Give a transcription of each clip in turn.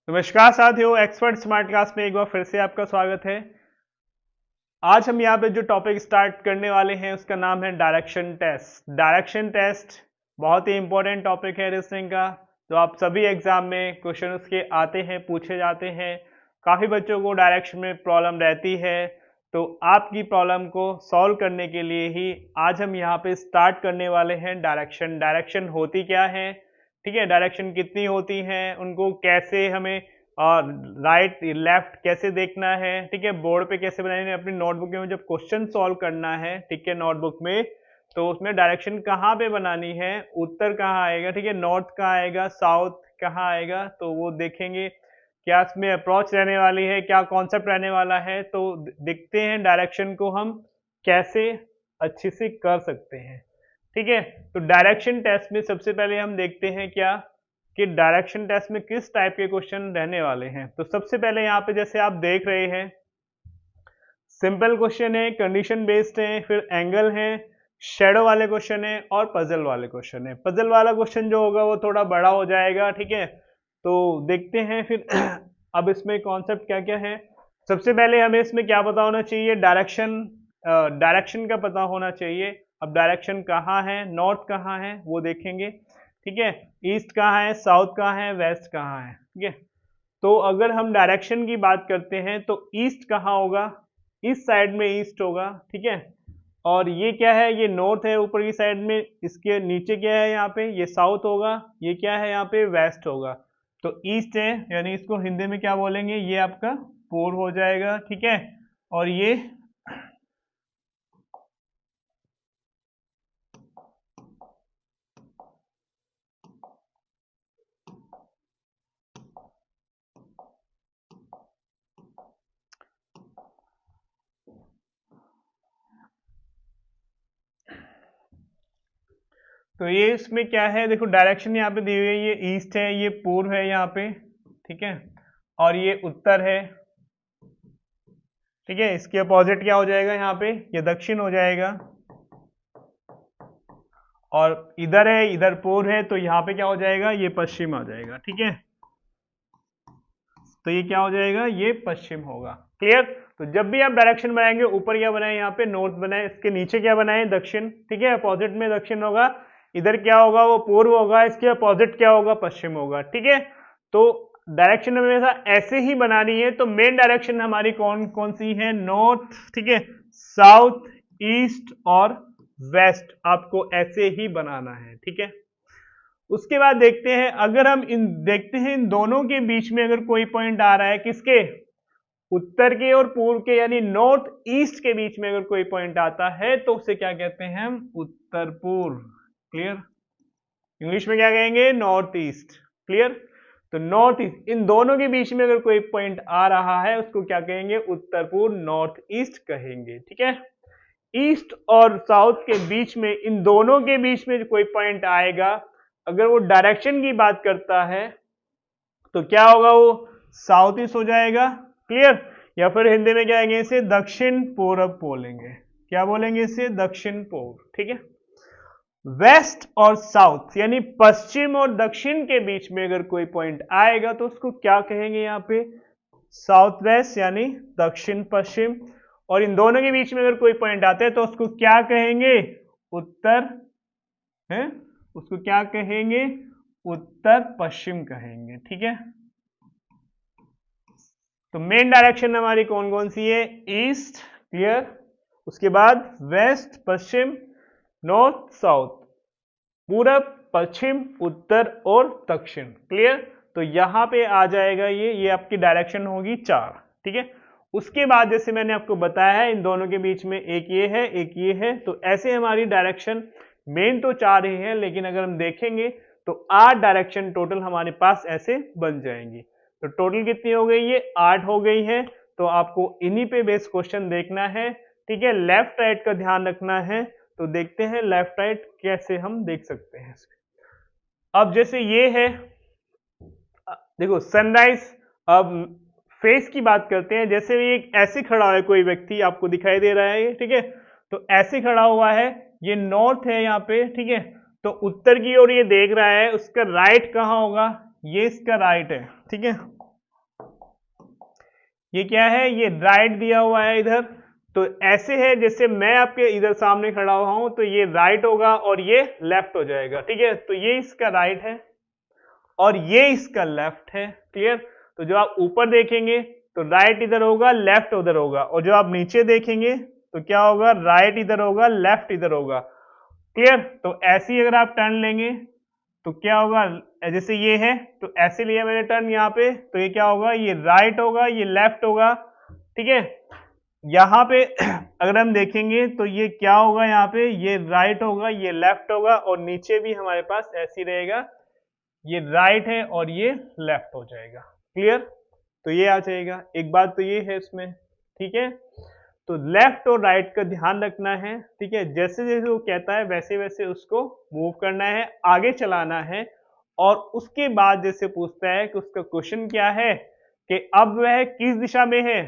नमस्कार साथियों, expert smart class में एक बार फिर से आपका स्वागत है। आज हम यहाँ पे जो टॉपिक स्टार्ट करने वाले हैं उसका नाम है डायरेक्शन टेस्ट। डायरेक्शन टेस्ट बहुत ही इंपॉर्टेंट टॉपिक है रीजनिंग का, जो आप सभी एग्जाम में क्वेश्चन उसके आते हैं, पूछे जाते हैं। काफ़ी बच्चों को डायरेक्शन में प्रॉब्लम रहती है, तो आपकी प्रॉब्लम को सॉल्व करने के लिए ही आज हम यहाँ पे स्टार्ट करने वाले हैं डायरेक्शन। डायरेक्शन होती क्या है, ठीक है, डायरेक्शन कितनी होती हैं, उनको कैसे हमें और राइट लेफ्ट कैसे देखना है, ठीक है, बोर्ड पे कैसे बनाना है, अपनी नोटबुक में जब क्वेश्चन सॉल्व करना है, ठीक है, नोटबुक में, तो उसमें डायरेक्शन कहाँ पे बनानी है, उत्तर कहाँ आएगा, ठीक है, नॉर्थ कहाँ आएगा, साउथ कहाँ आएगा, तो वो देखेंगे। क्या इसमें अप्रोच रहने वाली है, क्या कॉन्सेप्ट रहने वाला है, तो देखते हैं डायरेक्शन को हम कैसे अच्छे से कर सकते हैं। ठीक है, तो डायरेक्शन टेस्ट में सबसे पहले हम देखते हैं क्या कि डायरेक्शन टेस्ट में किस टाइप के क्वेश्चन रहने वाले हैं। तो सबसे पहले यहाँ पे जैसे आप देख रहे हैं, सिंपल क्वेश्चन है, कंडीशन बेस्ड है, फिर एंगल है, शेडो वाले क्वेश्चन है और पजल वाले क्वेश्चन है। पजल वाला क्वेश्चन जो होगा वो थोड़ा बड़ा हो जाएगा, ठीक है। तो देखते हैं फिर अब इसमें कॉन्सेप्ट क्या क्या है। सबसे पहले हमें इसमें क्या पता होना चाहिए, डायरेक्शन, डायरेक्शन का पता होना चाहिए। अब डायरेक्शन कहाँ है, नॉर्थ कहाँ है वो देखेंगे, ठीक है, ईस्ट कहाँ है, साउथ कहाँ है, वेस्ट कहाँ है, ठीक है। तो अगर हम डायरेक्शन की बात करते हैं तो ईस्ट कहाँ होगा, इस साइड में ईस्ट होगा, ठीक है। और ये क्या है, ये नॉर्थ है ऊपर की साइड में, इसके नीचे क्या है यहाँ पे, ये साउथ होगा, ये क्या है यहाँ पे, वेस्ट होगा। तो ईस्ट है, यानी इसको हिंदी में क्या बोलेंगे, ये आपका पूर्व हो जाएगा, ठीक है। और ये तो ये इसमें क्या है, देखो डायरेक्शन यहाँ पे दी हुई है, ये ईस्ट है, ये पूर्व है यहाँ पे, ठीक है, और ये उत्तर है, ठीक है। इसके अपोजिट क्या हो जाएगा यहाँ पे, ये दक्षिण हो जाएगा। और इधर है, इधर पूर्व है, तो यहाँ पे क्या हो जाएगा, ये पश्चिम आ जाएगा, ठीक है। तो ये क्या हो जाएगा, ये पश्चिम होगा। क्लियर। तो जब भी आप डायरेक्शन बनाएंगे, ऊपर क्या बनाए, यहाँ पे नॉर्थ बनाए, इसके नीचे क्या बनाए, दक्षिण, ठीक है, अपोजिट में दक्षिण होगा। इधर क्या होगा, वो पूर्व होगा, इसके अपोजिट क्या होगा, पश्चिम होगा, ठीक है। तो डायरेक्शन हमेशा ऐसे ही बनानी है। तो मेन डायरेक्शन हमारी कौन कौन सी है, नॉर्थ, ठीक है, साउथ, ईस्ट और वेस्ट, आपको ऐसे ही बनाना है, ठीक है। उसके बाद देखते हैं, अगर हम इन दोनों के बीच में अगर कोई पॉइंट आ रहा है, किसके, उत्तर के और पूर्व के, यानी नॉर्थ ईस्ट के बीच में अगर कोई पॉइंट आता है तो उसे क्या कहते हैं हम, उत्तर पूर्व। क्लियर। इंग्लिश में क्या कहेंगे, नॉर्थ ईस्ट। क्लियर। तो नॉर्थ ईस्ट, इन दोनों के बीच में अगर कोई पॉइंट आ रहा है उसको क्या कहेंगे, उत्तर पूर्व, नॉर्थ ईस्ट कहेंगे, ठीक है। ईस्ट और साउथ के बीच में, इन दोनों के बीच में कोई पॉइंट आएगा, अगर वो डायरेक्शन की बात करता है तो क्या होगा, वो साउथ ईस्ट हो जाएगा। क्लियर। या फिर हिंदी में क्या कहेंगे, इसे दक्षिण पूर्व बोलेंगे। क्या बोलेंगे, इसे दक्षिण पूर्व, ठीक है। वेस्ट और साउथ यानी पश्चिम और दक्षिण के बीच में अगर कोई पॉइंट आएगा तो उसको क्या कहेंगे, यहाँ पे साउथ वेस्ट यानी दक्षिण पश्चिम। और इन दोनों के बीच में अगर कोई पॉइंट आते हैं तो उसको क्या कहेंगे, उत्तर है, उसको क्या कहेंगे, उत्तर पश्चिम कहेंगे, ठीक है। तो मेन डायरेक्शन हमारी कौन कौन सी है, ईस्ट, क्लियर, उसके बाद वेस्ट पश्चिम, नॉर्थ साउथ, पूरब पश्चिम, उत्तर और दक्षिण। क्लियर। तो यहां पे आ जाएगा ये आपकी डायरेक्शन होगी 4, ठीक है। उसके बाद जैसे मैंने आपको बताया है, इन दोनों के बीच में एक ये है, एक ये है, तो ऐसे हमारी डायरेक्शन मेन तो 4 ही है, लेकिन अगर हम देखेंगे तो 8 डायरेक्शन टोटल हमारे पास ऐसे बन जाएंगी। तो टोटल कितनी हो गई, ये 8 हो गई है। तो आपको इन्हीं पे बेस्ड क्वेश्चन देखना है, ठीक है। लेफ्ट राइट का ध्यान रखना है। तो देखते हैं लेफ्ट राइट कैसे हम देख सकते हैं। अब जैसे ये है, देखो सनराइज, अब फेस की बात करते हैं। जैसे ये ऐसे खड़ा है कोई व्यक्ति, आपको दिखाई दे रहा है ये, ठीक है, तो ऐसे खड़ा हुआ है, ये नॉर्थ है यहाँ पे, ठीक है। तो उत्तर की ओर ये देख रहा है, उसका राइट कहाँ होगा, ये इसका राइट है, ठीक है। ये क्या है, ये राइट दिया हुआ है इधर, तो ऐसे है जैसे मैं आपके इधर सामने खड़ा हुआ हूं, तो ये राइट होगा और ये लेफ्ट हो जाएगा। ठीक है, तो ये इसका राइट है और ये इसका लेफ्ट है। क्लियर। तो जो आप ऊपर देखेंगे तो राइट इधर होगा, लेफ्ट उधर होगा, और जो आप नीचे देखेंगे तो क्या होगा, राइट इधर होगा, लेफ्ट इधर होगा। क्लियर। तो ऐसे ही अगर आप टर्न लेंगे तो क्या होगा, जैसे ये है तो ऐसे लिया मैंने टर्न यहाँ पे, तो ये क्या होगा, ये राइट होगा, ये लेफ्ट होगा। ठीक है, यहाँ पे अगर हम देखेंगे तो ये क्या होगा, यहाँ पे ये राइट होगा, ये लेफ्ट होगा, और नीचे भी हमारे पास ऐसे ही रहेगा, ये राइट है और ये लेफ्ट हो जाएगा। क्लियर। तो ये आ जाएगा। एक बात तो ये है इसमें। ठीक है, तो लेफ्ट और राइट का ध्यान रखना है। ठीक है, जैसे जैसे वो कहता है वैसे वैसे उसको मूव करना है, आगे चलाना है, और उसके बाद जैसे पूछता है कि उसका क्वेश्चन क्या है कि अब वह किस दिशा में है,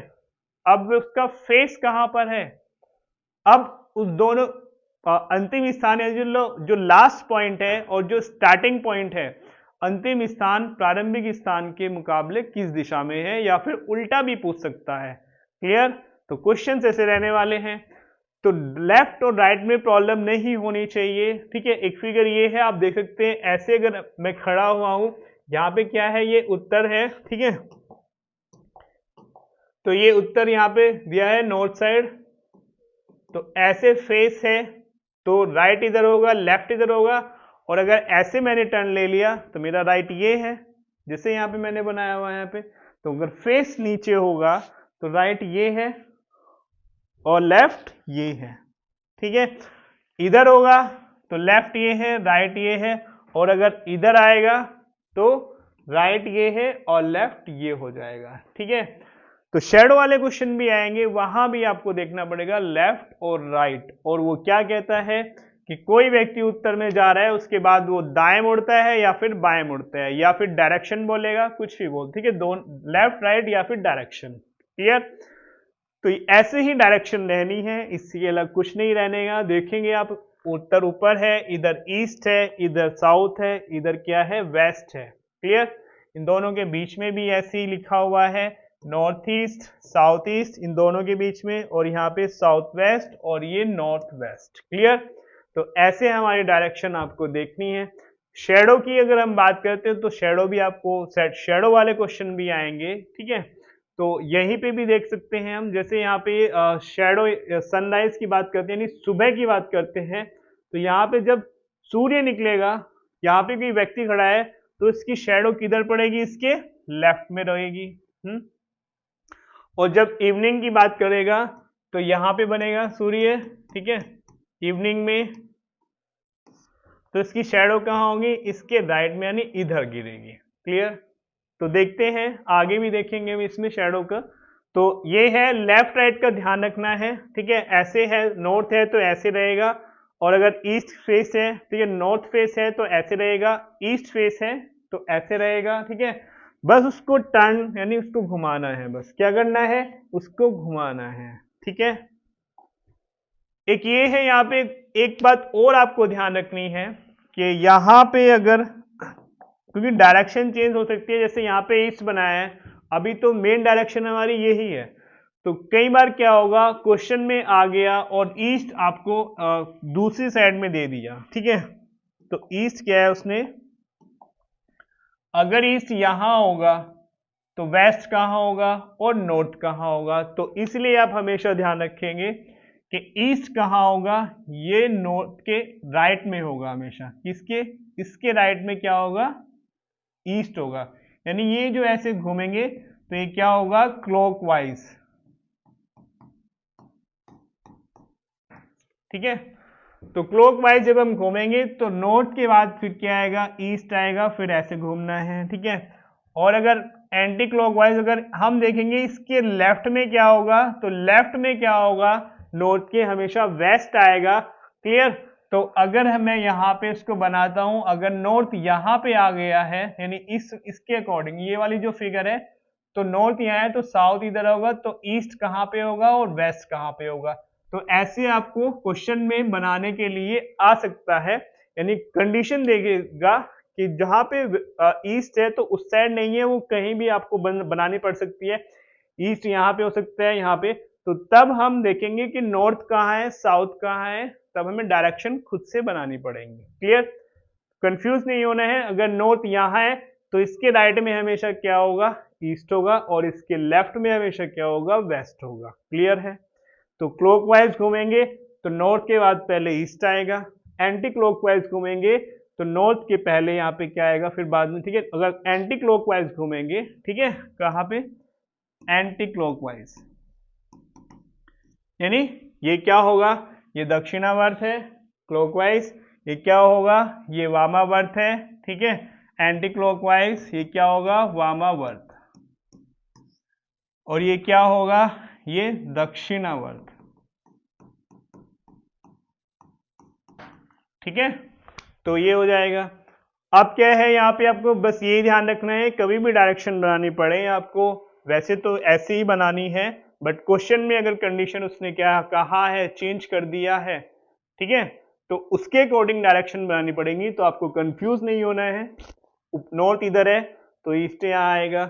अब उसका फेस कहां पर है, अब उस दोनों अंतिम स्थान है, जो लास्ट पॉइंट है और जो स्टार्टिंग पॉइंट है, अंतिम स्थान प्रारंभिक स्थान के मुकाबले किस दिशा में है, या फिर उल्टा भी पूछ सकता है। क्लियर। तो क्वेश्चन ऐसे रहने वाले हैं। तो लेफ्ट और राइट में प्रॉब्लम नहीं होनी चाहिए। ठीक है, एक फिगर ये है, आप देख सकते हैं ऐसे अगर मैं खड़ा हुआ हूं, यहाँ पे क्या है, ये उत्तर है। ठीक है, तो ये उत्तर यहाँ पे दिया है नॉर्थ साइड, तो ऐसे फेस है, तो राइट इधर होगा, लेफ्ट इधर होगा, और अगर ऐसे मैंने टर्न ले लिया तो मेरा राइट ये है, जैसे यहाँ पे मैंने बनाया हुआ है यहाँ पे, तो अगर फेस नीचे होगा तो राइट ये है और लेफ्ट ये है। ठीक है, इधर होगा तो लेफ्ट ये है, राइट ये है, और अगर इधर आएगा तो राइट ये है और लेफ्ट ये हो जाएगा। ठीक है, तो शेडो वाले क्वेश्चन भी आएंगे, वहां भी आपको देखना पड़ेगा लेफ्ट और राइट, और वो क्या कहता है कि कोई व्यक्ति उत्तर में जा रहा है, उसके बाद वो दाएं मुड़ता है या फिर बाएं मुड़ता है, या फिर डायरेक्शन बोलेगा, कुछ भी बोल। ठीक है, दोनों लेफ्ट राइट या फिर डायरेक्शन। क्लियर। तो ऐसे ही डायरेक्शन रहनी है, इससे अलग कुछ नहीं रहने का। देखेंगे आप, उत्तर ऊपर है, इधर ईस्ट है, इधर साउथ है, इधर क्या है, वेस्ट है। क्लियर। इन दोनों के बीच में भी ऐसे ही लिखा हुआ है, नॉर्थ ईस्ट साउथ ईस्ट, इन दोनों के बीच में, और यहाँ पे साउथ वेस्ट और ये नॉर्थ वेस्ट। क्लियर। तो ऐसे हमारी डायरेक्शन आपको देखनी है। शेडो की अगर हम बात करते हैं तो शेडो भी आपको शेडो वाले क्वेश्चन भी आएंगे। ठीक है, तो यहीं पे भी देख सकते हैं हम, जैसे यहाँ पे शेडो सनराइज की बात करते हैं, यानी सुबह की बात करते हैं, तो यहाँ पे जब सूर्य निकलेगा, यहाँ पे कोई व्यक्ति खड़ा है, तो इसकी शेडो किधर पड़ेगी, इसके लेफ्ट में रहेगी। और जब इवनिंग की बात करेगा तो यहाँ पे बनेगा सूर्य। ठीक है, इवनिंग में, तो इसकी शेडो कहाँ होगी, इसके राइट में, यानी इधर गिरेगी। क्लियर। तो देखते हैं, आगे भी देखेंगे हम इसमें शेडो का। तो ये है लेफ्ट राइट का ध्यान रखना है। ठीक है, ऐसे है, नॉर्थ है तो ऐसे रहेगा, और अगर ईस्ट फेस है, ठीक है, नॉर्थ फेस है तो ऐसे रहेगा, ईस्ट फेस है तो ऐसे रहेगा। ठीक है, बस उसको टर्न यानी उसको घुमाना है, बस क्या करना है, उसको घुमाना है। ठीक है, एक ये है यहाँ पे, एक बात और आपको ध्यान रखनी है कि यहाँ पे अगर, क्योंकि डायरेक्शन चेंज हो सकती है, जैसे यहाँ पे ईस्ट बनाया है, अभी तो मेन डायरेक्शन हमारी यही है, तो कई बार क्या होगा, क्वेश्चन में आ गया और ईस्ट आपको दूसरी साइड में दे दिया। ठीक है, तो ईस्ट क्या है उसने, अगर ईस्ट यहां होगा तो वेस्ट कहां होगा और नॉर्थ कहां होगा, तो इसलिए आप हमेशा ध्यान रखेंगे कि ईस्ट कहां होगा, ये नॉर्थ के राइट में होगा हमेशा, किसके, इसके राइट में क्या होगा, ईस्ट होगा, यानी ये जो ऐसे घूमेंगे तो ये क्या होगा, क्लॉकवाइज। ठीक है, तो क्लॉकवाइज जब हम घूमेंगे तो नॉर्थ के बाद फिर क्या आएगा, ईस्ट आएगा, फिर ऐसे घूमना है। ठीक है, और अगर एंटी क्लॉकवाइज अगर हम देखेंगे, इसके लेफ्ट में क्या होगा, तो लेफ्ट में क्या होगा, नॉर्थ के हमेशा वेस्ट आएगा। क्लियर। तो अगर मैं यहाँ पे इसको बनाता हूं, अगर नॉर्थ यहाँ पे आ गया है, यानी इसके अकॉर्डिंग ये वाली जो फिगर है, तो नॉर्थ यहाँ है तो साउथ इधर होगा, तो ईस्ट कहाँ पे होगा और वेस्ट कहाँ पे होगा। तो ऐसे आपको क्वेश्चन में बनाने के लिए आ सकता है, यानी कंडीशन देगा कि जहां पे ईस्ट है तो उस साइड नहीं है, वो कहीं भी आपको बनानी पड़ सकती है। ईस्ट यहाँ पे हो सकता है, यहाँ पे, तो तब हम देखेंगे कि नॉर्थ कहाँ है, साउथ कहाँ है, तब हमें डायरेक्शन खुद से बनानी पड़ेंगी। क्लियर? कंफ्यूज नहीं होना है। अगर नॉर्थ यहाँ है तो इसके राइट में हमेशा क्या होगा, ईस्ट होगा, और इसके लेफ्ट में हमेशा क्या होगा, वेस्ट होगा। क्लियर है? तो क्लॉकवाइज घूमेंगे तो नॉर्थ के बाद पहले ईस्ट आएगा, एंटी क्लॉकवाइज घूमेंगे तो नॉर्थ के पहले यहाँ पे क्या आएगा, फिर बाद में। ठीक है? अगर एंटी क्लॉकवाइज घूमेंगे, ठीक है, कहाँ पे, एंटी क्लॉकवाइज, यानी ये क्या होगा, ये दक्षिणावर्त है क्लॉकवाइज, ये क्या होगा, ये वामावर्त है। ठीक है? एंटी क्लॉकवाइज ये क्या होगा, वामावर्त, और ये क्या होगा, ये दक्षिणावर्त। ठीक है? तो ये हो जाएगा। अब क्या है, यहाँ पे आपको बस ये ध्यान रखना है, कभी भी डायरेक्शन बनानी पड़े आपको, वैसे तो ऐसे ही बनानी है, बट क्वेश्चन में अगर कंडीशन उसने क्या कहा है, चेंज कर दिया है, ठीक है, तो उसके अकॉर्डिंग डायरेक्शन बनानी पड़ेगी। तो आपको कंफ्यूज नहीं होना है। नॉर्थ इधर है तो ईस्ट यहाँ आएगा,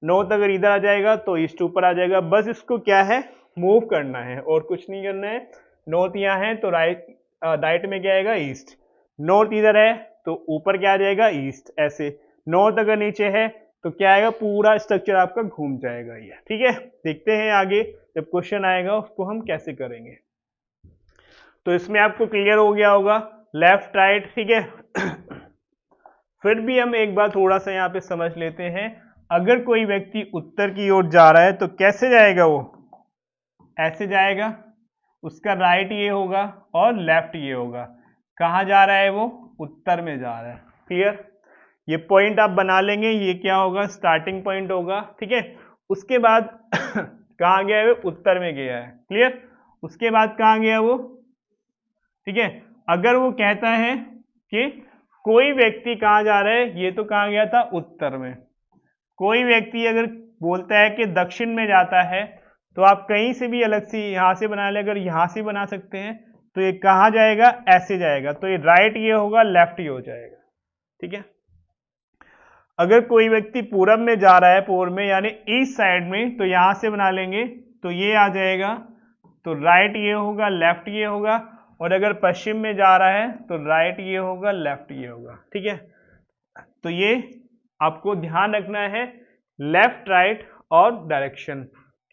नॉर्थ अगर इधर आ जाएगा तो ईस्ट ऊपर आ जाएगा। बस इसको क्या है, मूव करना है और कुछ नहीं करना है। नॉर्थ यहाँ है तो राइट में क्या आएगा, ईस्ट। नॉर्थ इधर है तो ऊपर क्या आ जाएगा, ईस्ट। ऐसे नॉर्थ अगर नीचे है तो क्या आएगा, पूरा स्ट्रक्चर आपका घूम जाएगा ये। ठीक है? देखते हैं आगे जब क्वेश्चन आएगा उसको हम कैसे करेंगे। तो इसमें आपको क्लियर हो गया होगा लेफ्ट राइट। ठीक है? फिर भी हम एक बार थोड़ा सा यहाँ पे समझ लेते हैं। अगर कोई व्यक्ति उत्तर की ओर जा रहा है तो कैसे जाएगा, वो ऐसे जाएगा, उसका राइट ये होगा और लेफ्ट ये होगा। कहाँ जा रहा है वो, उत्तर में जा रहा है। क्लियर? ये पॉइंट आप बना लेंगे, ये क्या होगा, स्टार्टिंग पॉइंट होगा। ठीक है? उसके बाद कहाँ गया है वो, उत्तर में गया है। क्लियर? उसके बाद कहाँ गया वो, ठीक है, अगर वो कहता है कि कोई व्यक्ति कहाँ जा रहा है, ये तो कहाँ गया था, उत्तर में। कोई व्यक्ति अगर बोलता है कि दक्षिण में जाता है तो आप कहीं से भी अलग से यहां से बना ले, अगर यहां से बना सकते हैं तो ये कहाँ जाएगा, ऐसे जाएगा, तो ये राइट ये होगा, लेफ्ट ये हो जाएगा। ठीक है? अगर कोई व्यक्ति पूरब में जा रहा है, पूर्व में यानी ईस्ट साइड में, तो यहां से बना लेंगे तो ये आ जाएगा, तो राइट ये होगा, लेफ्ट ये होगा। और अगर पश्चिम में जा रहा है तो राइट ये होगा, लेफ्ट ये होगा। ठीक है? तो ये आपको ध्यान रखना है, लेफ्ट राइट और डायरेक्शन,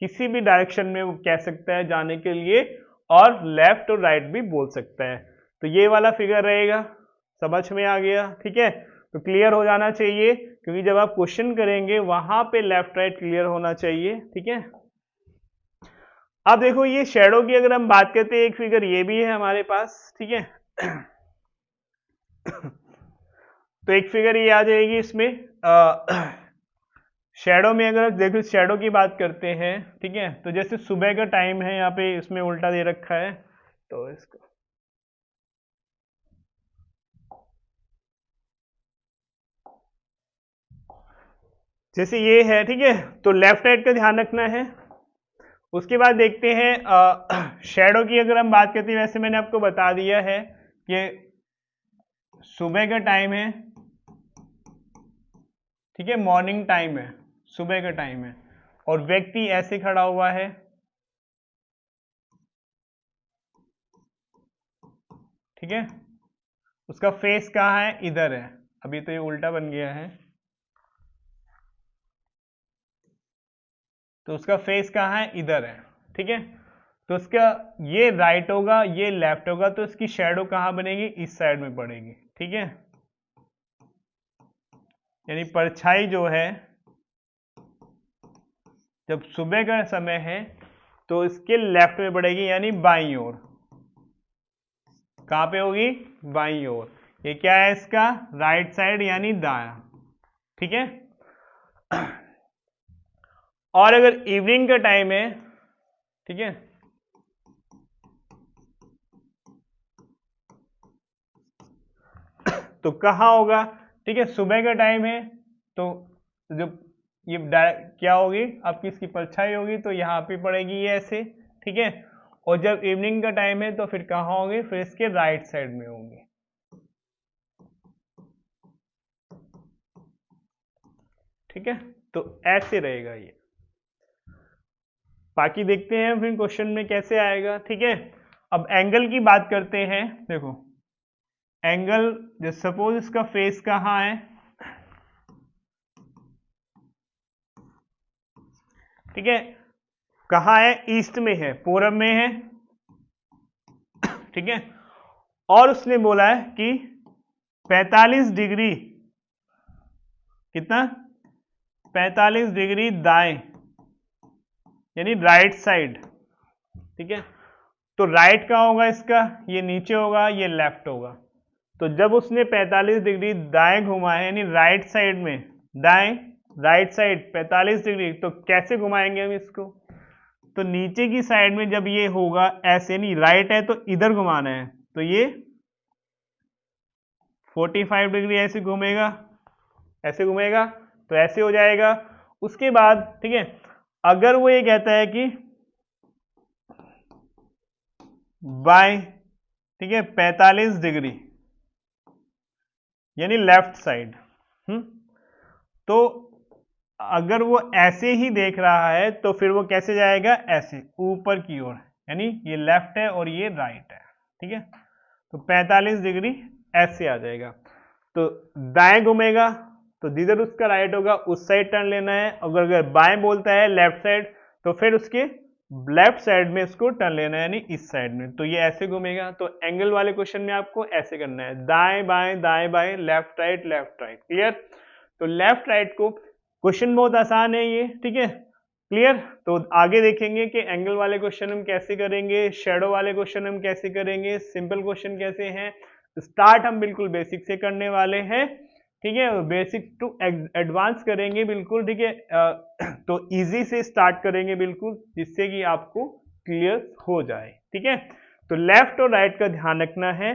किसी भी डायरेक्शन में वो कह सकता है जाने के लिए, और लेफ्ट और राइट भी बोल सकता है। तो ये वाला फिगर रहेगा, समझ में आ गया? ठीक है? तो क्लियर हो जाना चाहिए, क्योंकि जब आप क्वेश्चन करेंगे वहां पे लेफ्ट राइट क्लियर होना चाहिए। ठीक है? अब देखो ये शेडो की अगर हम बात करते हैं, एक फिगर ये भी है हमारे पास। ठीक है? तो एक फिगर ये आ जाएगी इसमें, शेडो में अगर देखो, शेडो की बात करते हैं, ठीक है, तो जैसे सुबह का टाइम है, यहाँ पे इसमें उल्टा दे रखा है, तो इसको जैसे ये है, ठीक है, तो लेफ्ट राइट का ध्यान रखना है। उसके बाद देखते हैं शेडो की अगर हम बात करते हैं, वैसे मैंने आपको बता दिया है कि सुबह का टाइम है, ठीक है, मॉर्निंग टाइम है, सुबह का टाइम है, और व्यक्ति ऐसे खड़ा हुआ है। ठीक है? उसका फेस कहाँ है, इधर है। अभी तो ये उल्टा बन गया है, तो उसका फेस कहाँ है, इधर है। ठीक है? तो उसका ये राइट होगा, ये लेफ्ट होगा, तो इसकी शेडो कहाँ बनेगी, इस साइड में पड़ेगी। ठीक है? यानी परछाई जो है, जब सुबह का समय है तो इसके लेफ्ट में पड़ेगी, यानी बाईं ओर। कहाँ पे होगी, बाईं ओर। ये क्या है इसका, राइट साइड यानी दायां। ठीक है? और अगर इवनिंग का टाइम है, ठीक है, तो कहाँ होगा, ठीक है, सुबह का टाइम है तो जो ये क्या होगी आपकी, इसकी परछाई होगी, तो यहाँ पे पड़ेगी ये ऐसे। ठीक है? और जब इवनिंग का टाइम है तो फिर कहाँ होगी, फिर इसके राइट साइड में होंगी। ठीक है? तो ऐसे रहेगा ये। बाकी देखते हैं फिर क्वेश्चन में कैसे आएगा। ठीक है, अब एंगल की बात करते हैं। देखो एंगल, जैसे सपोज इसका फेस कहाँ है, ठीक है, कहाँ है, ईस्ट में है, पूरब में है, ठीक है, और उसने बोला है कि 45 डिग्री, कितना, 45 डिग्री दाएं, यानी राइट साइड। ठीक है, तो राइट कहाँ होगा इसका, ये नीचे होगा, ये लेफ्ट होगा। तो जब उसने 45 डिग्री दाएं घुमा है, यानी राइट साइड में, दाएं राइट साइड 45 डिग्री, तो कैसे घुमाएंगे हम इसको, तो नीचे की साइड में जब ये होगा ऐसे, नहीं राइट है तो इधर घुमाना है, तो ये 45 डिग्री ऐसे घूमेगा, ऐसे घूमेगा, तो ऐसे हो जाएगा। उसके बाद ठीक है, अगर वो ये कहता है कि बाय, ठीक है, 45 डिग्री यानी लेफ्ट साइड, तो अगर वो ऐसे ही देख रहा है तो फिर वो कैसे जाएगा, ऐसे ऊपर की ओर, यानी ये लेफ्ट है और ये राइट है। ठीक है, तो 45 डिग्री ऐसे आ जाएगा, तो दाएं घूमेगा, तो जिधर उसका राइट होगा उस साइड टर्न लेना है। अगर बाएं बोलता है लेफ्ट साइड, तो फिर उसके लेफ्ट साइड में इसको टर्न लेना है, यानी इस साइड में, तो ये ऐसे घूमेगा। तो एंगल वाले क्वेश्चन में आपको ऐसे करना है, दाएं बाएं, लेफ्ट राइट, क्लियर। तो लेफ्ट राइट को क्वेश्चन बहुत आसान है ये, ठीक है, क्लियर। तो आगे देखेंगे कि एंगल वाले क्वेश्चन हम कैसे करेंगे, शेडो वाले क्वेश्चन हम कैसे करेंगे, सिंपल क्वेश्चन कैसे हैं। स्टार्ट हम बिल्कुल बेसिक से करने वाले हैं, ठीक है, बेसिक टू एडवांस करेंगे बिल्कुल, ठीक है। तो इजी से स्टार्ट करेंगे बिल्कुल, जिससे कि आपको क्लियर हो जाए। ठीक है, तो लेफ्ट और राइट का ध्यान रखना है।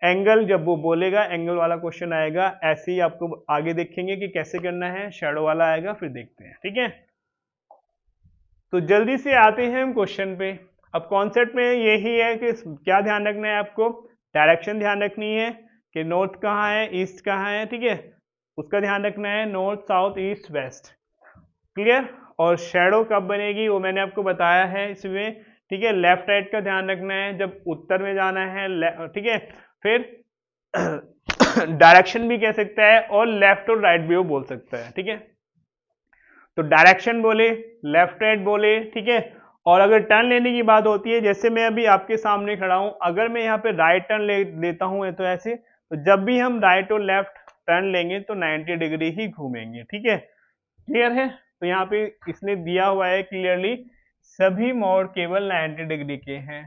एंगल जब वो बोलेगा, एंगल वाला क्वेश्चन आएगा, ऐसे ही आपको आगे देखेंगे कि कैसे करना है, शैडो वाला आएगा, फिर देखते हैं। ठीक है, तो जल्दी से आते हैं हम क्वेश्चन पे। अब कॉन्सेप्ट में यही है कि क्या ध्यान रखना है आपको, डायरेक्शन ध्यान रखनी है कि नॉर्थ कहाँ है, ईस्ट कहाँ है, ठीक है, उसका ध्यान रखना है, north south east west, clear. और शेडो कब बनेगी वो मैंने आपको बताया है इसमें, ठीक है। लेफ्ट राइट का ध्यान रखना है जब उत्तर में जाना है, ठीक है। फिर डायरेक्शन भी कह सकता है और लेफ्ट और राइट भी वो बोल सकता है, ठीक है। तो डायरेक्शन बोले, लेफ्ट राइट बोले, ठीक है। और अगर टर्न लेने की बात होती है, जैसे मैं अभी आपके सामने खड़ा हूं, अगर मैं यहाँ पे राइट टर्न लेता हूं तो ऐसे, तो जब भी हम राइट और लेफ्ट टर्न लेंगे तो 90 डिग्री ही घूमेंगे, ठीक है, क्लियर है। तो यहाँ पे इसने दिया हुआ है क्लियरली, सभी मोड केवल 90 डिग्री के हैं,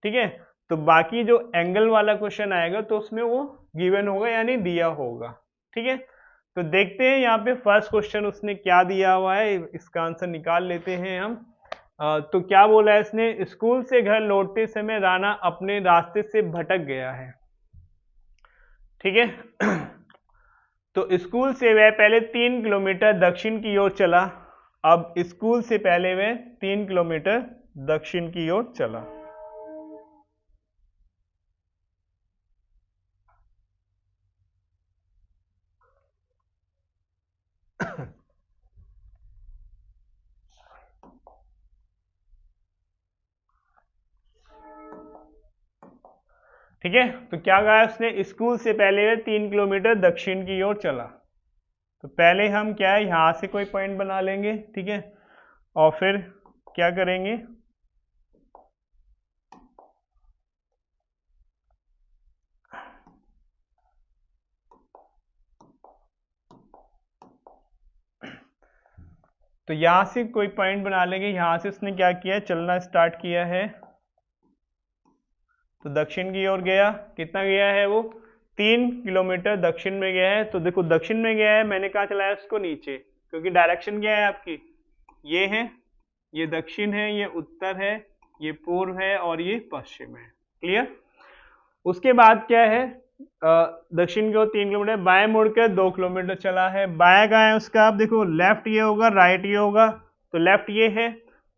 ठीक है। तो बाकी जो एंगल वाला क्वेश्चन आएगा तो उसमें वो गिवन होगा, यानी दिया होगा, ठीक है। तो देखते हैं यहाँ पे फर्स्ट क्वेश्चन उसने क्या दिया हुआ है, इसका आंसर निकाल लेते हैं हम। तो क्या बोला है इसने, स्कूल से घर लौटते समय राणा अपने रास्ते से भटक गया है, ठीक है। तो स्कूल से वह पहले 3 किलोमीटर दक्षिण की ओर चला। अब स्कूल से पहले वह 3 किलोमीटर दक्षिण की ओर चला। ठीक है, तो क्या कहा उसने, स्कूल से पहले वह 3 किलोमीटर दक्षिण की ओर चला। तो पहले हम क्या है, यहां से कोई पॉइंट बना लेंगे, ठीक है, और फिर क्या करेंगे, तो यहां से कोई पॉइंट बना लेंगे। यहां से उसने क्या किया, चलना स्टार्ट किया है, तो दक्षिण की ओर गया। कितना गया है वो, 3 किलोमीटर दक्षिण में गया है। तो देखो दक्षिण में गया है, मैंने कहा चलाया उसको नीचे, क्योंकि डायरेक्शन क्या है आपकी, ये है, ये दक्षिण है, ये उत्तर है, ये पूर्व है और ये पश्चिम है, क्लियर। उसके बाद क्या है, दक्षिण की ओर 3 किलोमीटर, बाएं मुड़कर 2 किलोमीटर चला है। बाएं कहाँ है उसका, आप देखो लेफ्ट ये होगा, राइट ये होगा, तो लेफ्ट ये है,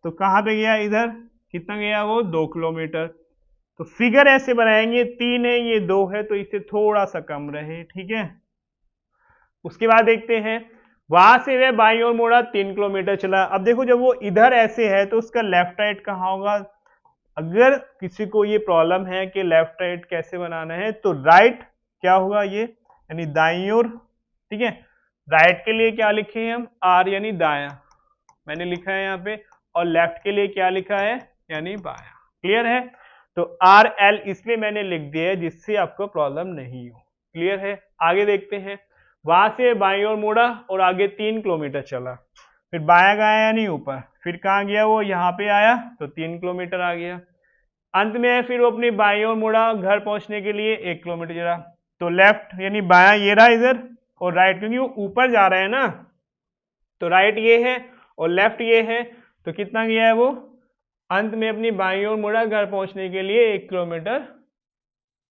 तो कहाँ पे गया, इधर, कितना गया वो, 2 किलोमीटर। तो फिगर ऐसे बनाएंगे, 3 है ये 2 है, तो इससे थोड़ा सा कम रहे, ठीक है। उसके बाद देखते हैं, वहां से वह बाईं ओर मुड़ा 3 किलोमीटर चला। अब देखो जब वो इधर ऐसे है तो उसका लेफ्ट राइट कहाँ होगा? अगर किसी को ये प्रॉब्लम है कि लेफ्ट राइट कैसे बनाना है तो राइट क्या होगा ये, यानी दाईं ओर, ठीक है। राइट के लिए क्या लिखे हैं हम? आर यानी दाया, मैंने लिखा है यहाँ पे, और लेफ्ट के लिए क्या लिखा है? यानी बाया। क्लियर है? तो आर एल इसलिए मैंने लिख दिया है जिससे आपको प्रॉब्लम नहीं हो। क्लियर है? आगे देखते हैं। वहां से बाईं ओर मुड़ा और आगे 3 किलोमीटर चला, फिर बाया गया यानी ऊपर, फिर कहाँ गया वो? यहाँ पे आया तो 3 किलोमीटर आ गया। अंत में फिर वो अपनी बाईं ओर मुड़ा, घर पहुंचने के लिए 1 किलोमीटर चला। तो लेफ्ट यानी बाया ये रहा इधर, और राइट क्योंकि वो ऊपर जा रहे हैं ना, तो राइट ये है और लेफ्ट ये है, तो कितना गया है वो? अंत में अपनी बाईं ओर मुड़ा, घर पहुंचने के लिए 1 किलोमीटर,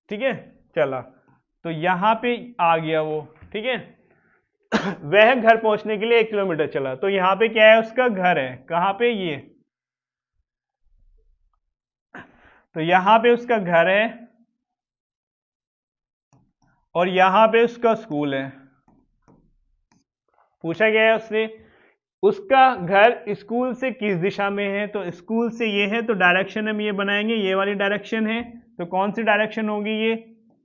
ठीक है, चला। तो यहां पे आ गया वो, ठीक है। वह घर पहुंचने के लिए 1 किलोमीटर चला, तो यहां पे क्या है? उसका घर है। कहां पे? ये, तो यहां पे उसका घर है और यहां पे उसका स्कूल है। पूछा गया है उससे उसका घर स्कूल से किस दिशा में है, तो स्कूल से ये है, तो डायरेक्शन हम ये बनाएंगे, ये वाली डायरेक्शन है। तो कौन सी डायरेक्शन होगी? ये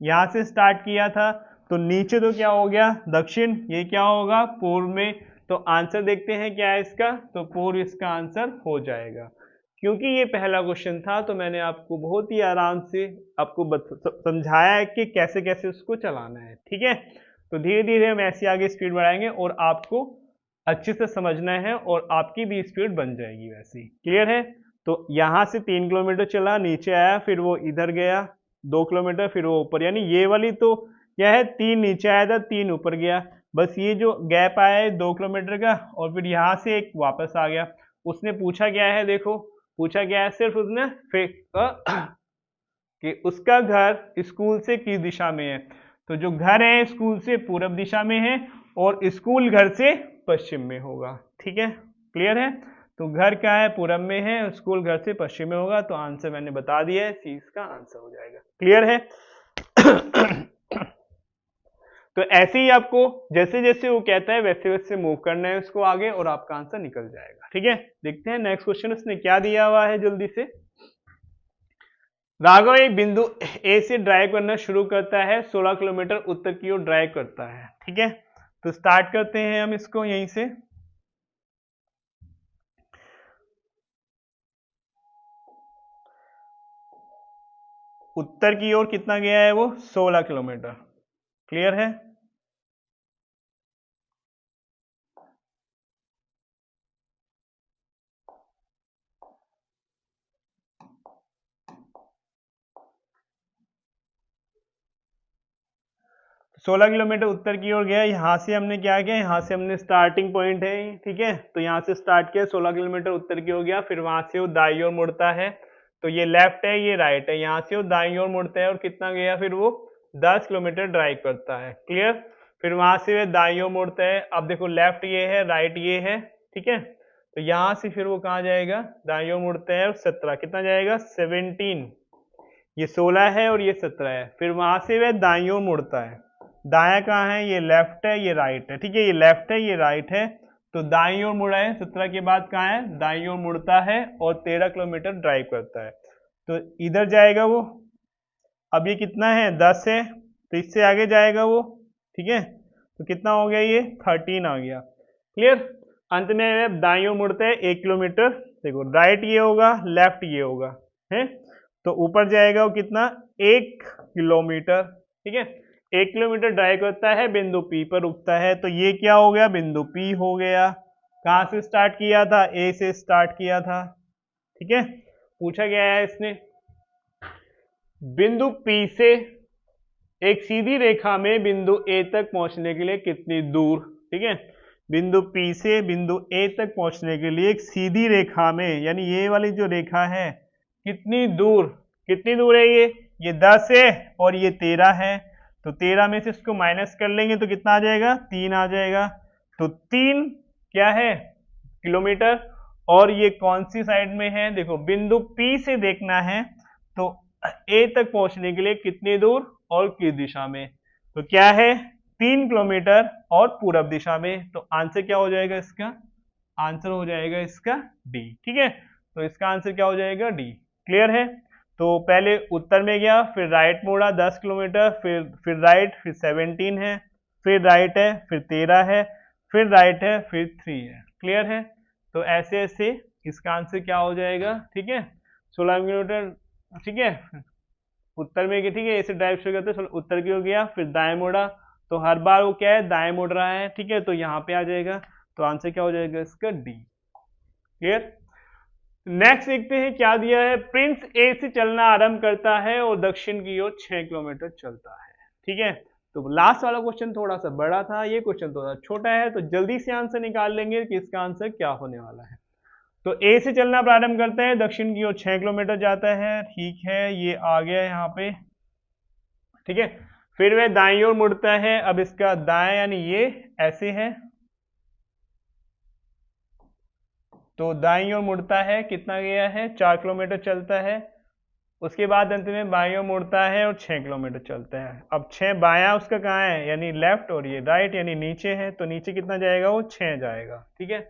यहां से स्टार्ट किया था, तो नीचे तो क्या हो गया? दक्षिण। ये क्या होगा? पूर्व में। तो आंसर देखते हैं क्या है इसका, तो पूर्व इसका आंसर हो जाएगा। क्योंकि ये पहला क्वेश्चन था तो मैंने आपको बहुत ही आराम से आपको समझाया है कि कैसे कैसे उसको चलाना है, ठीक है। तो धीरे धीरे हम ऐसे आगे स्पीड बढ़ाएंगे और आपको अच्छे से समझना है और आपकी भी स्पीड बन जाएगी वैसी। क्लियर है? तो यहां से 3 किलोमीटर चला, नीचे आया, फिर वो इधर गया 2 किलोमीटर, फिर वो ऊपर, यानी ये वाली तो क्या है? 3 नीचे आया था, 3 ऊपर गया, बस ये जो गैप आया है 2 किलोमीटर का, और फिर यहां से एक वापस आ गया। उसने पूछा क्या है? देखो पूछा क्या है, सिर्फ उसने कि उसका घर स्कूल से किस दिशा में है। तो जो घर है स्कूल से पूर्व दिशा में है और स्कूल घर से पश्चिम में होगा, ठीक है। क्लियर है? तो घर क्या है? पूरब में है, स्कूल घर से पश्चिम में होगा, तो आंसर मैंने बता दिया है, सी इसका आंसर हो जाएगा। क्लियर है? तो ऐसे ही आपको जैसे जैसे वो कहता है वैसे वैसे मूव करना है उसको आगे और आपका आंसर निकल जाएगा, ठीक है। देखते हैं नेक्स्ट क्वेश्चन उसने क्या दिया हुआ है जल्दी से। राघव एक बिंदु ए से ड्राइव करना शुरू करता है, 16 किलोमीटर उत्तर की ओर ड्राइव करता है, ठीक है। तो स्टार्ट करते हैं हम इसको यहीं से। उत्तर की ओर कितना गया है वो? 16 किलोमीटर। क्लियर है? सोलह किलोमीटर उत्तर की ओर गया। यहां से हमने क्या किया? यहां से हमने स्टार्टिंग पॉइंट है, ठीक है, तो यहां से स्टार्ट किया, 16 किलोमीटर उत्तर की ओर गया, फिर वहां से वो दाईं ओर मुड़ता है, तो ये लेफ्ट है ये राइट है, यहां से वो दाईं ओर मुड़ता है और कितना गया? फिर वो 10 किलोमीटर ड्राइव करता है। क्लियर? फिर वहां से वो दाईं ओर मुड़ता है। अब देखो लेफ्ट ये है, राइट ये है, ठीक है, तो यहां से फिर वो कहाँ जाएगा? दाईं ओर मुड़ता है और 17 कितना जाएगा? 17। ये 16 है और ये 17 है, फिर वहां से वह दाईं ओर मुड़ता है। दाया कहाँ है? ये लेफ्ट है ये राइट है, ठीक है, ये लेफ्ट है ये राइट है, तो दाईं ओर मुड़ा है। 17 के बाद कहाँ है? दाईं ओर मुड़ता है और 13 किलोमीटर ड्राइव करता है, तो इधर जाएगा वो। अब ये कितना है? 10 है, तो इससे आगे जाएगा वो, ठीक है, तो कितना हो गया? ये 13 आ गया। क्लियर? अंत में दाईं ओर मुड़ते हैं 1 किलोमीटर, देखो राइट ये होगा लेफ्ट ये होगा, है, तो ऊपर जाएगा वो कितना? 1 किलोमीटर, ठीक है। 1 किलोमीटर ड्राइव करता है, बिंदु पी पर रुकता है, तो ये क्या हो गया? बिंदु पी हो गया। कहां से स्टार्ट किया था? ए से स्टार्ट किया था, ठीक है। पूछा गया है इसने बिंदु पी से एक सीधी रेखा में बिंदु ए तक पहुंचने के लिए कितनी दूर, ठीक है, बिंदु पी से बिंदु ए तक पहुंचने के लिए एक सीधी रेखा में, यानी ये वाली जो रेखा है कितनी दूर, कितनी दूर है ये 10 है और ये 13 है, तो 13 में से इसको माइनस कर लेंगे तो कितना आ जाएगा? 3 आ जाएगा, तो 3 क्या है? किलोमीटर। और ये कौन सी साइड में है? देखो बिंदु पी से देखना है तो ए तक पहुंचने के लिए कितनी दूर और किस दिशा में, तो क्या है? 3 किलोमीटर और पूरब दिशा में। तो आंसर क्या हो जाएगा इसका? आंसर हो जाएगा इसका डी। ठीक है, तो इसका आंसर क्या हो जाएगा? डी। क्लियर है? तो पहले उत्तर में गया, फिर राइट मोड़ा 10 किलोमीटर, फिर राइट, फिर 17 है, फिर राइट है, फिर 13 है, फिर राइट है, फिर 3 है। क्लियर है? तो ऐसे ऐसे इसका आंसर क्या हो जाएगा? ठीक है, 16 किलोमीटर। ठीक है, उत्तर में गया, ठीक है, ऐसे ड्राइव शुरू करते उत्तर की ओर गया, फिर दाएं मोड़ा, तो हर बार वो क्या है? दाएं मुड़ रहा है। ठीक है, तो यहाँ पे आ जाएगा, तो आंसर क्या हो जाएगा इसका? डी। क्लियर? नेक्स्ट देखते हैं क्या दिया है। प्रिंस ए से चलना आरंभ करता है और दक्षिण की ओर 6 किलोमीटर चलता है। ठीक है, तो लास्ट वाला क्वेश्चन थोड़ा सा बड़ा था, ये क्वेश्चन थोड़ा छोटा है, तो जल्दी से आंसर निकाल लेंगे कि इसका आंसर क्या होने वाला है। तो ए से चलना प्रारंभ करता है, दक्षिण की ओर 6 किलोमीटर जाता है। ठीक है, ये आ गया यहाँ पे। ठीक है, फिर वह दाईं ओर मुड़ता है। अब इसका दाएं यानी ये ऐसे है, तो दाईं ओर मुड़ता है, कितना गया है? 4 किलोमीटर चलता है। उसके बाद अंत में बाईं ओर मुड़ता है और 6 किलोमीटर चलता है। अब 6 बायां उसका कहाँ है? यानी लेफ्ट, और ये राइट यानी नीचे है, तो नीचे कितना जाएगा? वो 6 जाएगा। ठीक है,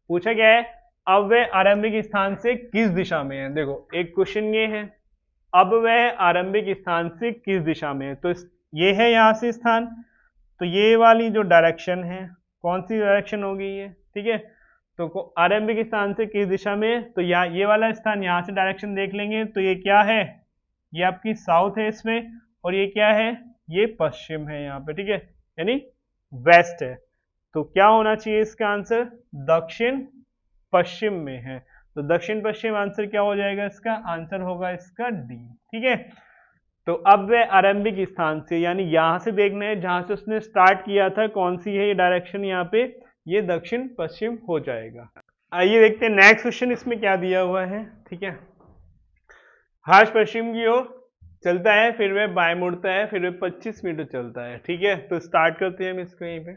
पूछा क्या है? अब वह आरंभिक स्थान से किस दिशा में है? देखो एक क्वेश्चन ये है, अब वह आरंभिक स्थान से किस दिशा में है, तो ये है यहाँ से स्थान, तो ये वाली जो डायरेक्शन है, कौन सी डायरेक्शन होगी ये? ठीक है, तो आरंभिक स्थान से किस दिशा में? तो यहाँ ये वाला स्थान, यहाँ से डायरेक्शन देख लेंगे, तो ये क्या है? ये आपकी साउथ है इसमें, और ये क्या है? ये पश्चिम है यहाँ पे। ठीक है, यानी वेस्ट है। तो क्या होना चाहिए इसका आंसर? दक्षिण पश्चिम में है, तो दक्षिण पश्चिम आंसर क्या हो जाएगा इसका? आंसर होगा इसका डी। ठीक है, तो अब वह आरंभिक स्थान से, यानी यहां से देखना है जहां से उसने स्टार्ट किया था, कौन सी है ये डायरेक्शन यहाँ पे? ये दक्षिण पश्चिम हो जाएगा। आइए देखते हैं नेक्स्ट क्वेश्चन, इसमें क्या दिया हुआ है। ठीक है, हर्ष पश्चिम की ओर चलता है, फिर वह बाएं मुड़ता है, फिर वह 25 मीटर चलता है। ठीक है, तो स्टार्ट करते हैं हम इसको यहीं पे।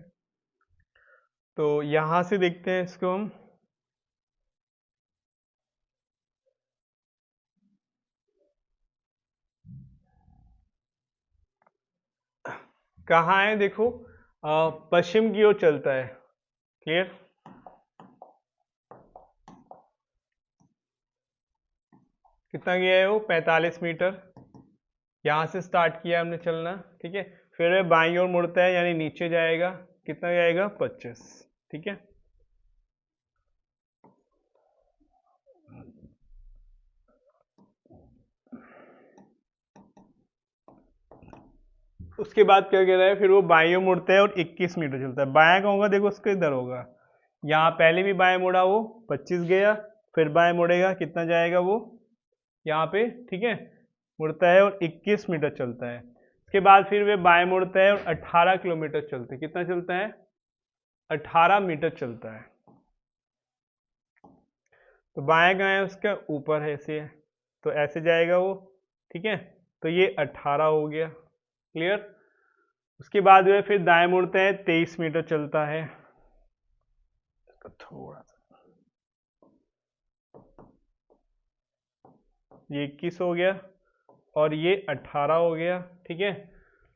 तो यहां से देखते हैं इसको हम। कहाँ है? देखो पश्चिम की ओर चलता है। क्लियर? कितना गया है वो? 45 मीटर। यहाँ से स्टार्ट किया हमने चलना। ठीक है, फिर बाईं ओर मुड़ता है, यानी नीचे जाएगा, कितना जाएगा? 25। ठीक है, उसके बाद क्या कह रहा है? फिर वो बाईं ओर मुड़ता है और 21 मीटर चलता है। बायां का होगा, देखो उसके इधर होगा, यहाँ पहले भी बाएं मुड़ा, वो 25 गया, फिर बाएं मुड़ेगा, कितना जाएगा वो? यहाँ पे। ठीक है, मुड़ता है और 21 मीटर चलता है। उसके बाद फिर वे बाएं मुड़ता है और 18 किलोमीटर चलते हैं। कितना चलता है? 18 मीटर चलता है। तो बाएं कहाँ है उसका? ऊपर है, ऐसे है, तो ऐसे जाएगा वो। ठीक है, तो ये 18 हो गया। क्लियर? उसके बाद जो है फिर दाएं मुड़ता है, 23 मीटर चलता है। थोड़ा सा, ये 21 हो गया और ये 18 हो गया। ठीक है,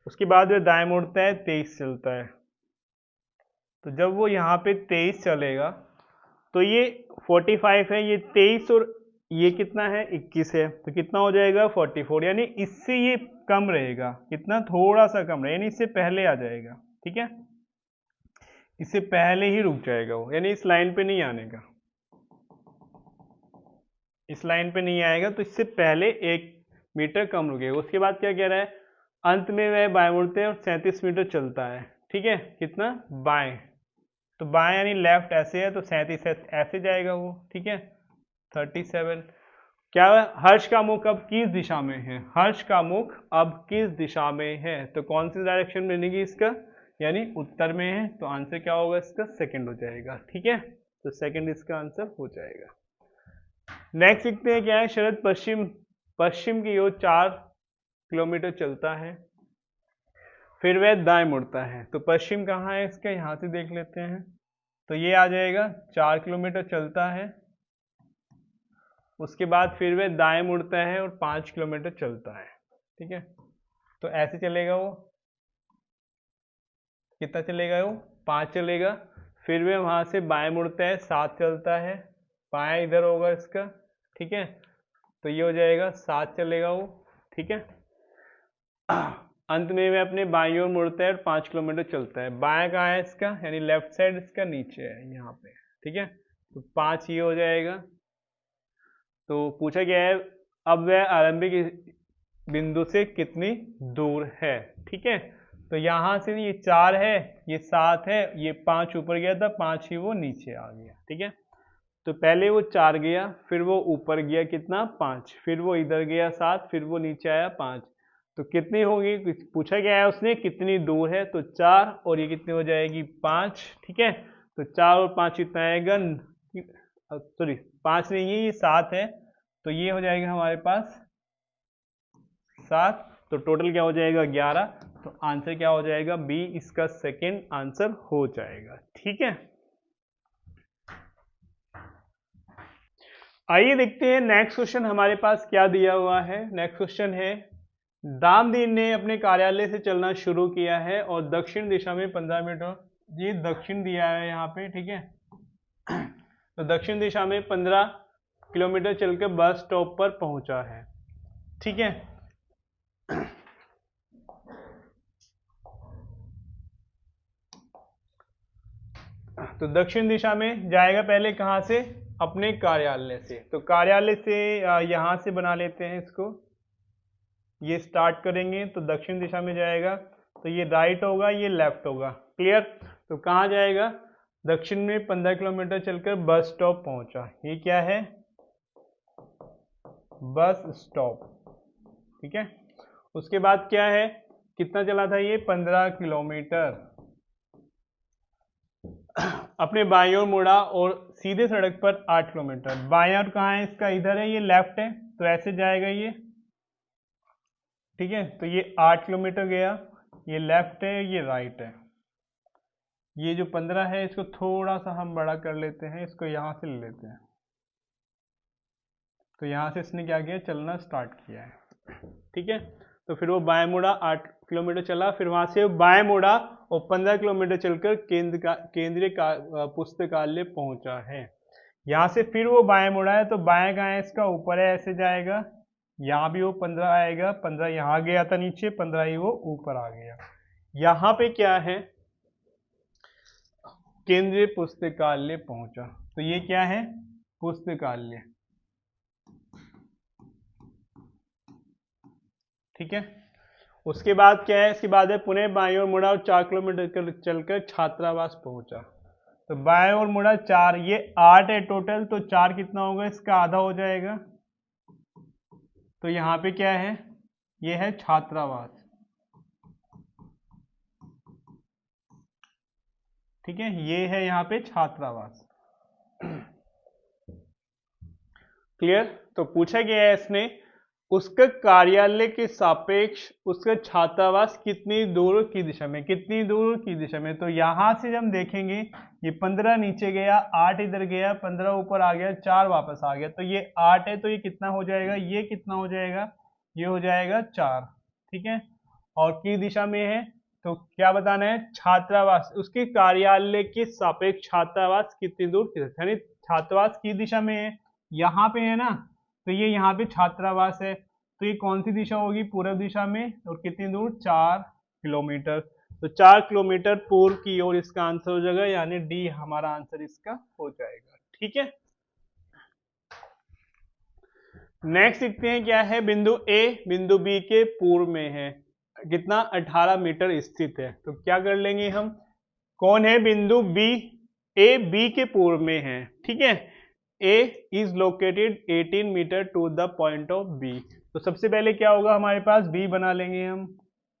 उसके बाद जो दाएं मुड़ता है, 23 चलता है। तो जब वो यहाँ पे 23 चलेगा, तो ये 45 है, ये 23 और ये कितना है? 21 है, तो कितना हो जाएगा? 44, यानी इससे ये कम रहेगा। कितना? थोड़ा सा कम रहेगा, यानी इससे पहले आ जाएगा। ठीक है, इससे पहले ही रुक जाएगा वो, यानी इस लाइन पे नहीं आने का, इस लाइन पे नहीं आएगा, तो इससे पहले 1 मीटर कम रुकेगा। उसके बाद क्या कह रहा है? अंत में वह बाएं मुड़ते हैं और 37 मीटर चलता है। ठीक है, कितना? बाएं, तो बाएं यानी लेफ्ट ऐसे है, तो 37 ऐसे जाएगा वो। ठीक है, 37। क्या हर्ष का मुख अब किस दिशा में है? हर्ष का मुख अब किस दिशा में है? तो कौन सी डायरेक्शन बनेगी इसका? यानी उत्तर में है, तो आंसर क्या होगा इसका? सेकंड हो जाएगा। ठीक है, तो सेकंड इसका आंसर हो जाएगा। नेक्स्ट देखते हैं क्या है। शरद पश्चिम की ओर 4 किलोमीटर चलता है, फिर वह दाएं मुड़ता है। तो पश्चिम कहाँ है इसका? यहाँ से देख लेते हैं, तो ये आ जाएगा, 4 किलोमीटर चलता है। उसके बाद फिर वह दाएं मुड़ता है और 5 किलोमीटर चलता है। ठीक है, तो ऐसे चलेगा वो। कितना चलेगा वो 5 चलेगा। फिर वे वहां से बाएं मुड़ता है 7 चलता है, बाएं इधर होगा इसका, ठीक है, तो ये हो जाएगा 7 चलेगा वो, ठीक है। अंत में वह अपने बाईं ओर मुड़ता है और 5 किलोमीटर चलता है। बाएं कहाँ है इसका, यानी लेफ्ट साइड इसका नीचे है यहाँ पे, ठीक है, तो 5 ये हो जाएगा। तो पूछा गया है अब वह आरंभिक बिंदु से कितनी दूर है, ठीक है। तो यहाँ से ये 4 है, ये 7 है, ये 5 ऊपर गया था, 5 ही वो नीचे आ गया, ठीक है। तो पहले वो 4 गया, फिर वो ऊपर गया कितना 5, फिर वो इधर गया 7, फिर वो नीचे आया 5। तो कितनी होगी, पूछा गया है उसने कितनी दूर है, तो 4 और ये कितनी हो जाएगी 5, ठीक है। तो 4 और 5 कितना आएगा, सॉरी 5 नहीं है, ये 7 है, तो ये हो जाएगा हमारे पास 7। तो टोटल क्या हो जाएगा 11। तो आंसर क्या हो जाएगा, बी इसका सेकंड आंसर हो जाएगा, ठीक है। आइए देखते हैं नेक्स्ट क्वेश्चन हमारे पास क्या दिया हुआ है। नेक्स्ट क्वेश्चन है, रामदीन ने अपने कार्यालय से चलना शुरू किया है और दक्षिण दिशा में 15 मीटर, ये दक्षिण दिया है यहाँ पे, ठीक है। तो दक्षिण दिशा में 15 किलोमीटर चलकर बस स्टॉप पर पहुंचा है, ठीक है। तो दक्षिण दिशा में जाएगा पहले कहाँ से, अपने कार्यालय से। तो कार्यालय से यहाँ से बना लेते हैं इसको, ये स्टार्ट करेंगे तो दक्षिण दिशा में जाएगा, तो ये राइट होगा, ये लेफ्ट होगा, क्लियर। तो कहाँ जाएगा, दक्षिण में 15 किलोमीटर चलकर बस स्टॉप पहुंचा, ये क्या है, बस स्टॉप, ठीक है। उसके बाद क्या है, कितना चला था ये 15 किलोमीटर, अपने बाईं ओर मुड़ा और सीधे सड़क पर 8 किलोमीटर। बाईं ओर कहाँ है इसका, इधर है, ये लेफ्ट है, तो ऐसे जाएगा ये, ठीक है। तो ये 8 किलोमीटर गया, ये लेफ्ट है, ये राइट है। ये जो 15 है इसको थोड़ा सा हम बड़ा कर लेते हैं, इसको यहाँ से ले लेते हैं। तो यहाँ से इसने क्या किया, चलना स्टार्ट किया है, ठीक है। तो फिर वो बाएं मुड़ा, 8 किलोमीटर चला, फिर वहां से बाएं मुड़ा और 15 किलोमीटर चलकर केंद्रीय पुस्तकालय पहुंचा है। यहाँ से फिर वो बाएं मुड़ा है, तो बाएं कहाँ है इसका, ऊपर है, ऐसे जाएगा, यहाँ भी वो 15 आएगा, 15 यहाँ गया था नीचे, 15 ही वो ऊपर आ गया। यहाँ पे क्या है, केंद्रीय पुस्तकालय पहुंचा, तो ये क्या है, पुस्तकालय, ठीक है। उसके बाद क्या है, इसके बाद है पुणे बाईं ओर मुड़ा और 4 किलोमीटर चलकर छात्रावास पहुंचा। तो बाएं ओर मुड़ा 4, ये 8 है टोटल, तो 4 कितना होगा, इसका आधा हो जाएगा। तो यहाँ पे क्या है, ये है छात्रावास, ठीक है, ये है यहाँ पे छात्रावास, क्लियर। तो पूछा गया है इसने उसका कार्यालय के सापेक्ष उसका छात्रावास कितनी दूर की दिशा में, कितनी दूर की दिशा में। तो यहां से जब देखेंगे, ये 15 नीचे गया, 8 इधर गया, 15 ऊपर आ गया, 4 वापस आ गया, तो ये 8 है, तो ये कितना हो जाएगा, ये कितना हो जाएगा, ये हो जाएगा 4, ठीक है। और की दिशा में है, तो क्या बताना है, छात्रावास उसके कार्यालय के सापेक्ष छात्रावास कितनी दूर की, यानी छात्रावास की दिशा में है, यहाँ पे है ना, तो ये यहाँ पे छात्रावास है, तो ये कौन सी दिशा होगी, पूर्व दिशा में, और कितनी दूर 4 किलोमीटर। तो 4 किलोमीटर पूर्व की ओर इसका आंसर हो जाएगा, यानी डी हमारा आंसर इसका हो जाएगा, ठीक है। नेक्स्ट देखते हैं क्या है, बिंदु ए बिंदु बी के पूर्व में है, कितना 18 मीटर स्थित है। तो क्या कर लेंगे हम, कौन है बिंदु बी, ए बी के पूर्व में है, ठीक है। A is located 18 metre to the point of B। तो सबसे पहले क्या होगा, हमारे पास B बना लेंगे हम,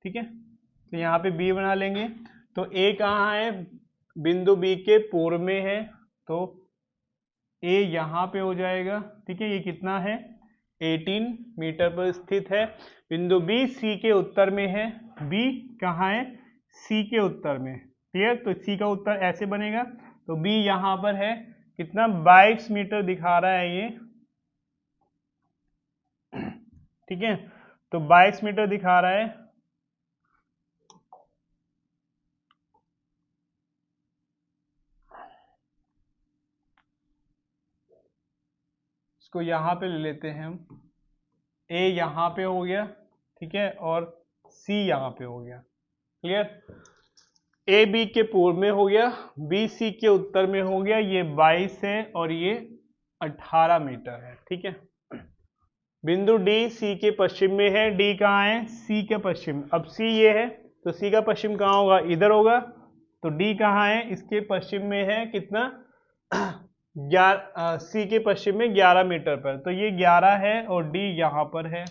ठीक है। तो यहाँ पे B बना लेंगे, तो A कहाँ है, बिंदु B के पूर्व में है, तो A यहाँ पे हो जाएगा, ठीक है। ये कितना है, 18 मीटर पर स्थित है। बिंदु B C के उत्तर में है, B कहाँ है, C के उत्तर में, क्लियर। तो C का उत्तर ऐसे बनेगा, तो B यहाँ पर है, कितना 22 मीटर दिखा रहा है ये, ठीक है। तो 22 मीटर दिखा रहा है, इसको यहाँ पे ले लेते हैं हम, ए यहाँ पे हो गया, ठीक है, और सी यहाँ पे हो गया। क्लियर? ए बी के पूर्व में हो गया, बी सी के उत्तर में हो गया, ये 22 है और ये 18 मीटर है। ठीक है, बिंदु डी सी के पश्चिम में है, डी कहाँ है? सी के पश्चिम। अब सी ये है तो सी का पश्चिम कहाँ होगा? इधर होगा। तो डी कहाँ है? इसके पश्चिम में है, कितना? 11, सी के पश्चिम में 11 मीटर पर, तो ये 11 है और डी यहाँ पर है।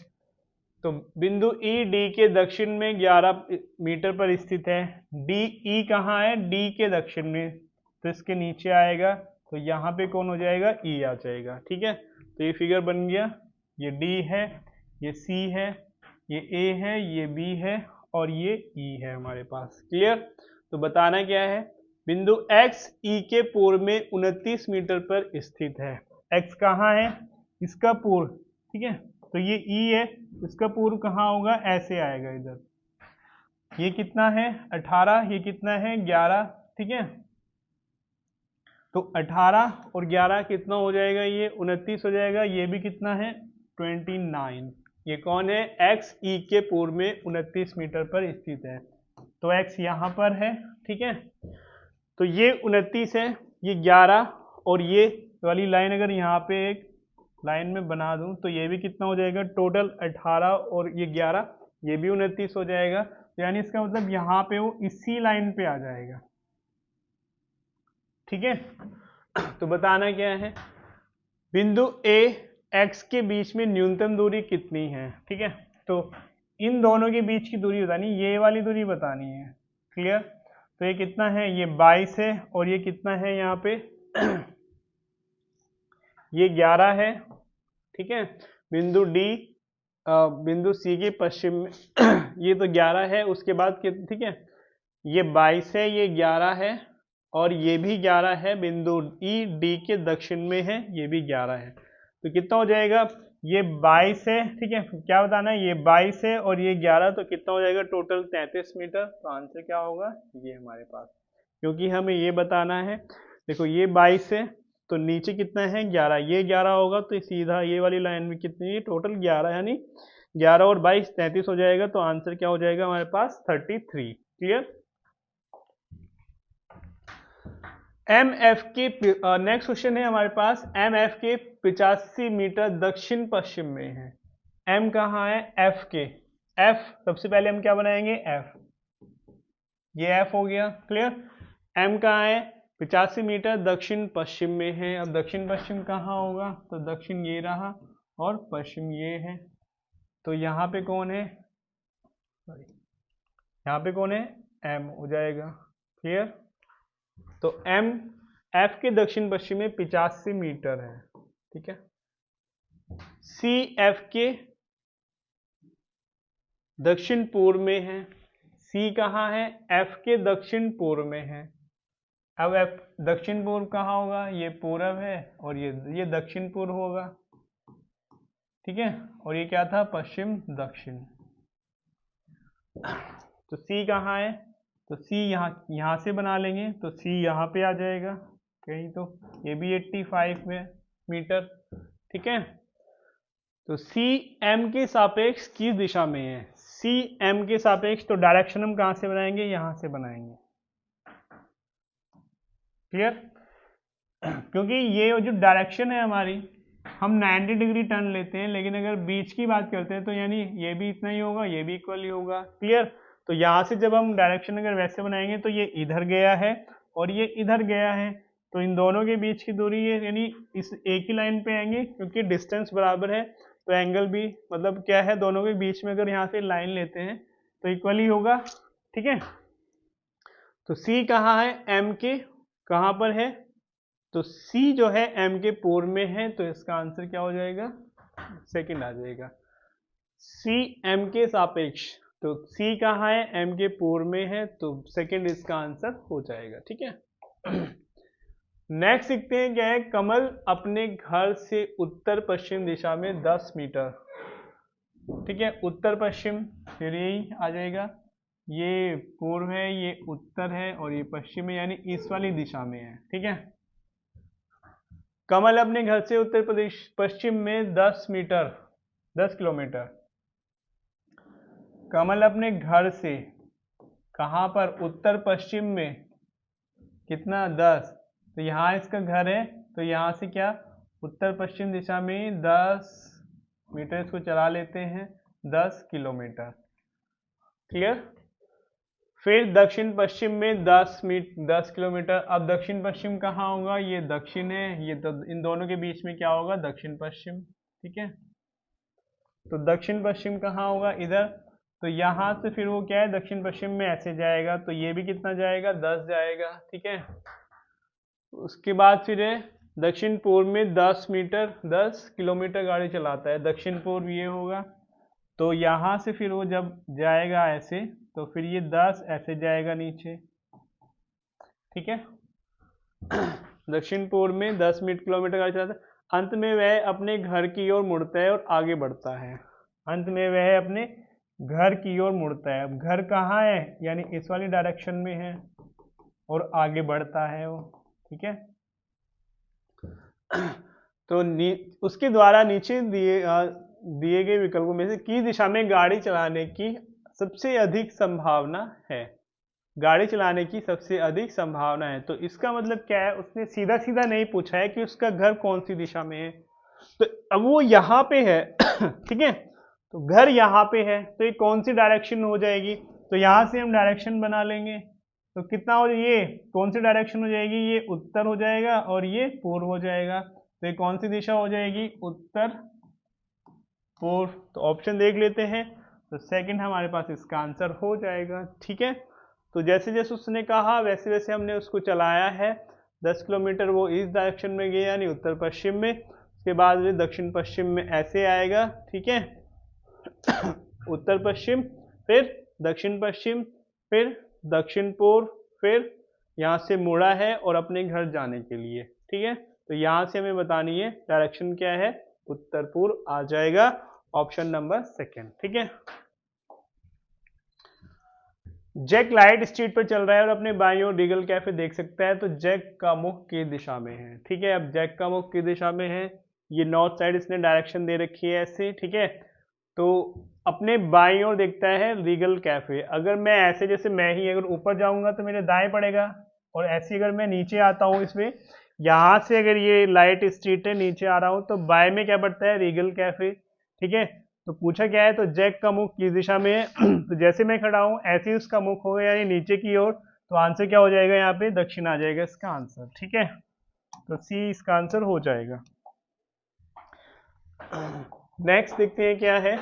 तो बिंदु ई डी के दक्षिण में 11 मीटर पर स्थित है। डी ई कहाँ है? डी के दक्षिण में, तो इसके नीचे आएगा, तो यहाँ पे कौन हो जाएगा? ई आ जाएगा। ठीक है, तो ये फिगर बन गया, ये डी है, ये सी है, ये ए है, ये बी है और ये ई है हमारे पास। क्लियर? तो बताना क्या है? बिंदु एक्स ई के पूर्व में 29 मीटर पर स्थित है। एक्स कहाँ है? इसका पूर्व। ठीक है, तो ये ई है, इसका पूर्व कहाँ होगा? ऐसे आएगा इधर। ये कितना है? 18, ये कितना है? 11। ठीक है, तो 18 और 11 कितना हो जाएगा? ये 29 हो जाएगा। ये भी कितना है? 29। ये कौन है? एक्स ई के पूर्व में 29 मीटर पर स्थित है। तो एक्स यहाँ पर है। ठीक है, तो ये 29 है, ये 11 और ये वाली लाइन अगर यहाँ पे एक लाइन में बना दूं तो ये भी कितना हो जाएगा? टोटल 18 और ये 11, ये भी 29 हो जाएगा। यानी इसका मतलब यहाँ पे वो इसी लाइन पे आ जाएगा। ठीक है, तो बताना क्या है? बिंदु ए एक्स के बीच में न्यूनतम दूरी कितनी है? ठीक है, तो इन दोनों के बीच की दूरी बतानी, ये वाली दूरी बतानी है। क्लियर? तो ये कितना है? ये 22 है और ये कितना है यहाँ पे? ये 11 है। ठीक है, बिंदु डी बिंदु सी के पश्चिम में ये तो 11 है, उसके बाद ठीक है, ये 22 है, ये 11 है और ये भी 11 है। बिंदु ई डी के दक्षिण में है, ये भी 11 है। तो कितना हो जाएगा? ये 22 है। ठीक है, क्या बताना है? ये 22 है और ये 11, तो कितना हो जाएगा? Total 33 metre. तो आंसर क्या होगा? ये हमारे पास, क्योंकि हमें ये बताना है। देखो ये 22 है तो नीचे कितना है? 11। ये 11 होगा तो सीधा ये वाली लाइन में कितनी है? टोटल 11, यानी 11 और 22 33 हो जाएगा। तो आंसर क्या हो जाएगा हमारे पास? 33। क्लियर? एम एफ के नेक्स्ट क्वेश्चन है हमारे पास, एम एफ के 85 मीटर दक्षिण पश्चिम में है। एम कहाँ है? एफ के। एफ सबसे पहले हम क्या बनाएंगे? एफ, ये एफ हो गया। क्लियर? एम कहाँ है? 85 मीटर दक्षिण पश्चिम में है। अब दक्षिण पश्चिम कहाँ होगा? तो दक्षिण ये रहा और पश्चिम ये है। तो यहाँ पे कौन है? सॉरी, यहाँ पे कौन है? एम हो जाएगा। क्लियर? तो एम एफ के दक्षिण पश्चिम में 85 मीटर है। ठीक है, सी एफ के दक्षिण पूर्व में है। सी कहाँ है? एफ के दक्षिण पूर्व में है। अब एफ दक्षिण पूर्व कहाँ होगा? ये पूर्व है और ये दक्षिण पूर्व होगा। ठीक है, और ये क्या था? पश्चिम दक्षिण। तो सी कहाँ है? तो सी यहाँ से बना लेंगे, तो सी यहाँ पे आ जाएगा कहीं, तो ये भी 85 में मीटर। ठीक है, तो सी एम के सापेक्ष किस दिशा में है? सी एम के सापेक्ष, तो डायरेक्शन हम कहाँ से बनाएंगे? यहाँ से बनाएंगे। क्लियर? क्योंकि ये जो डायरेक्शन है हमारी, हम 90 डिग्री टर्न लेते हैं, लेकिन अगर बीच की बात करते हैं तो यानी ये भी इतना ही होगा, ये भी इक्वल ही होगा। क्लियर? तो यहाँ से जब हम डायरेक्शन अगर वैसे बनाएंगे तो ये इधर गया है और ये इधर गया है, तो इन दोनों के बीच की दूरी है, यानी इस एक ही लाइन पे आएंगे, क्योंकि डिस्टेंस बराबर है तो एंगल भी मतलब क्या है? दोनों के बीच में अगर यहाँ से लाइन लेते हैं तो इक्वल ही होगा। ठीक है, तो सी कहाँ है? एम के कहाँ पर है? तो सी जो है एम के पूर्व में है, तो इसका आंसर क्या हो जाएगा? सेकंड आ जाएगा। सी एम के सापेक्ष, तो सी कहाँ है? एम के पूर्व में है, तो सेकंड इसका आंसर हो जाएगा। ठीक है, नेक्स्ट सीखते हैं क्या है? कमल अपने घर से उत्तर पश्चिम दिशा में 10 मीटर। ठीक है, उत्तर पश्चिम फिर यही आ जाएगा, ये पूर्व है, ये उत्तर है और ये पश्चिम है, यानी इस वाली दिशा में है। ठीक है, कमल अपने घर से उत्तर प्रदेश पश्चिम में 10 किलोमीटर। कमल अपने घर से कहाँ पर, उत्तर पश्चिम में, कितना, 10। तो यहाँ इसका घर है, तो यहाँ से क्या, उत्तर पश्चिम दिशा में 10 मीटर इसको चला लेते हैं, 10 किलोमीटर। क्लियर। फिर दक्षिण पश्चिम में 10 किलोमीटर। अब दक्षिण पश्चिम कहाँ होगा, ये दक्षिण है, ये तो इन दोनों के बीच में क्या होगा, दक्षिण पश्चिम। ठीक है, तो दक्षिण पश्चिम कहाँ होगा, इधर। तो यहाँ से फिर वो क्या है, दक्षिण पश्चिम में ऐसे जाएगा, तो ये भी कितना जाएगा, 10 जाएगा। ठीक है, उसके बाद फिर है दक्षिण पूर्व में 10 किलोमीटर गाड़ी चलाता है, दक्षिण पूर्व ये होगा। तो यहाँ से फिर वो जब जाएगा ऐसे, तो फिर ये 10 ऐसे जाएगा नीचे। ठीक है, दक्षिण पूर्व में 10 किलोमीटर गाड़ी चलाता है। अंत में वह अपने घर की ओर मुड़ता है और आगे बढ़ता है। अंत में वह अपने घर की ओर मुड़ता है। अब घर कहाँ है, यानी इस वाली डायरेक्शन में है, और आगे बढ़ता है वो। ठीक है, तो उसके द्वारा नीचे दिए गए विकल्पों में से किस दिशा में गाड़ी चलाने की सबसे अधिक संभावना है। गाड़ी चलाने की सबसे अधिक संभावना है, तो इसका मतलब क्या है, उसने सीधा सीधा नहीं पूछा है कि उसका घर कौन सी दिशा में है। तो अब वो यहाँ पे है ठीक है, तो घर यहाँ पे है, तो ये कौन सी डायरेक्शन हो जाएगी, तो यहाँ से हम डायरेक्शन बना लेंगे। तो कितना हो, ये कौन सी डायरेक्शन हो जाएगी, ये उत्तर हो जाएगा और ये पूर्व हो जाएगा। तो ये कौन सी दिशा हो जाएगी, उत्तर पूर्व। तो ऑप्शन देख लेते हैं, तो सेकंड हमारे पास इसका आंसर हो जाएगा। ठीक है, तो जैसे जैसे उसने कहा वैसे वैसे हमने उसको चलाया है। 10 किलोमीटर वो इस डायरेक्शन में गया, यानी उत्तर पश्चिम में। उसके बाद ये दक्षिण पश्चिम में ऐसे आएगा। ठीक है, उत्तर पश्चिम, फिर दक्षिण पश्चिम, फिर दक्षिण पूर्व, फिर यहाँ से मुड़ा है और अपने घर जाने के लिए। ठीक है, तो यहाँ से हमें बतानी है डायरेक्शन क्या है, उत्तर पूर्व आ जाएगा, ऑप्शन नंबर सेकंड। ठीक है, जैक लाइट स्ट्रीट पर चल रहा है और अपने बाईं ओर रीगल कैफे देख सकता है, तो जैक का मुख किस दिशा में है। ठीक है, अब जैक का मुख किस दिशा में है, ये नॉर्थ साइड इसने डायरेक्शन दे रखी है ऐसे। ठीक है, तो अपने बाईं ओर देखता है रीगल कैफे। अगर मैं ऐसे, जैसे मैं ही अगर ऊपर जाऊंगा तो मेरे दाएं पड़ेगा, और ऐसे अगर मैं नीचे आता हूँ इसमें, यहाँ से अगर ये लाइट स्ट्रीट है नीचे आ रहा हूँ, तो बाएं में क्या पड़ता है, रीगल कैफे। ठीक है, तो पूछा क्या है, तो जैक का मुख किस दिशा में है तो जैसे मैं खड़ा हूँ ऐसे ही उसका मुख होगा, यानी नीचे की ओर। तो आंसर क्या हो जाएगा, यहाँ पे दक्षिण आ जाएगा इसका आंसर। ठीक है, तो सी इसका आंसर हो जाएगा। नेक्स्ट देखते हैं क्या है।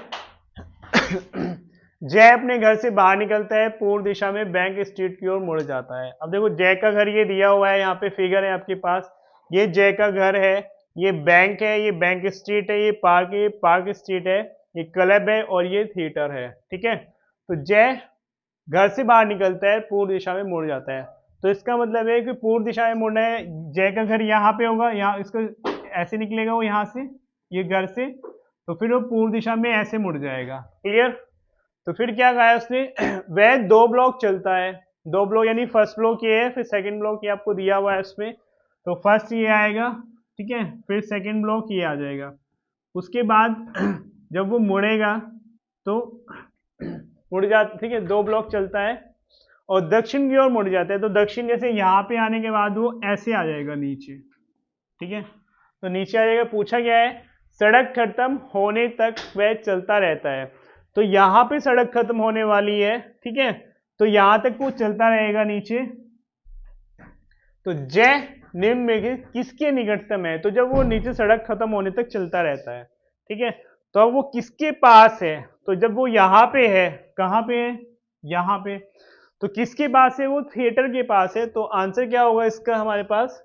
जय अपने घर से बाहर निकलता है, पूर्व दिशा में बैंक स्ट्रीट की ओर मुड़ जाता है। अब देखो जय का घर ये दिया हुआ है, यहाँ पे फिगर है आपके पास, ये जय का घर है, ये बैंक है, ये बैंक स्ट्रीट है, ये पार्क स्ट्रीट है, ये क्लब है और ये थिएटर है। ठीक है, तो जय घर से बाहर निकलता है, पूर्व दिशा में मुड़ जाता है। तो इसका मतलब है कि पूर्व दिशा में मुड़ना है, जय का घर यहाँ पे होगा, यहाँ इसको ऐसे निकलेगा वो यहाँ से, ये घर से, तो फिर वो पूर्व दिशा में ऐसे मुड़ जाएगा। क्लियर। तो फिर क्या कहा है उसने, वह 2 ब्लॉक चलता है, 2 ब्लॉक यानी फर्स्ट ब्लॉक ये है, फिर सेकंड ब्लॉक ये आपको दिया हुआ है उसमें। तो फर्स्ट ये आएगा, ठीक है, फिर सेकंड ब्लॉक ये आ जाएगा। उसके बाद जब वो मुड़ेगा तो मुड़ जाता, ठीक है, 2 ब्लॉक चलता है और दक्षिण की ओर मुड़ जाता है। तो दक्षिण जैसे यहाँ पे आने के बाद वो ऐसे आ जाएगा नीचे। ठीक है, तो नीचे आ जाएगा। पूछा गया है सड़क खत्म होने तक वह चलता रहता है, तो यहाँ पे सड़क खत्म होने वाली है। ठीक है, तो यहां तक वो चलता रहेगा नीचे। तो जय निम्न में किसके निकटतम है, तो जब वो नीचे सड़क खत्म होने तक चलता रहता है, ठीक है, तो अब वो किसके पास है, तो जब वो यहाँ पे है, कहाँ पे है, यहाँ पे, तो किसके पास है, वो थिएटर के पास है। तो आंसर क्या होगा इसका, हमारे पास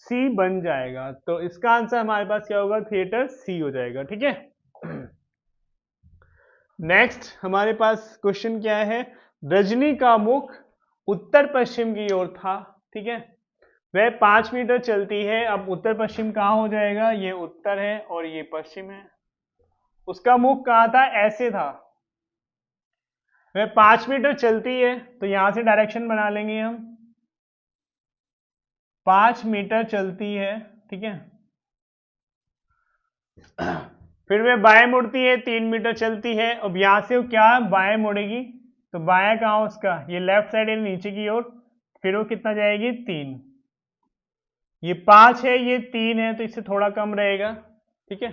सी बन जाएगा। तो इसका आंसर हमारे पास क्या होगा, थिएटर, सी हो जाएगा। ठीक है, नेक्स्ट हमारे पास क्वेश्चन क्या है, रजनी का मुख उत्तर पश्चिम की ओर था। ठीक है, वह 5 मीटर चलती है। अब उत्तर पश्चिम कहाँ हो जाएगा, ये उत्तर है और ये पश्चिम है। उसका मुख कहाँ था, ऐसे था। वह 5 मीटर चलती है, तो यहां से डायरेक्शन बना लेंगे हम, 5 मीटर चलती है। ठीक है, फिर वे बाएं मुड़ती है, 3 मीटर चलती है। अब यहाँ से वो क्या बाएं मुड़ेगी, तो बायां कहाँ उसका, ये लेफ्ट साइड है नीचे की ओर, फिर वो कितना जाएगी 3। ये 5 है, ये 3 है, तो इससे थोड़ा कम रहेगा, ठीक है।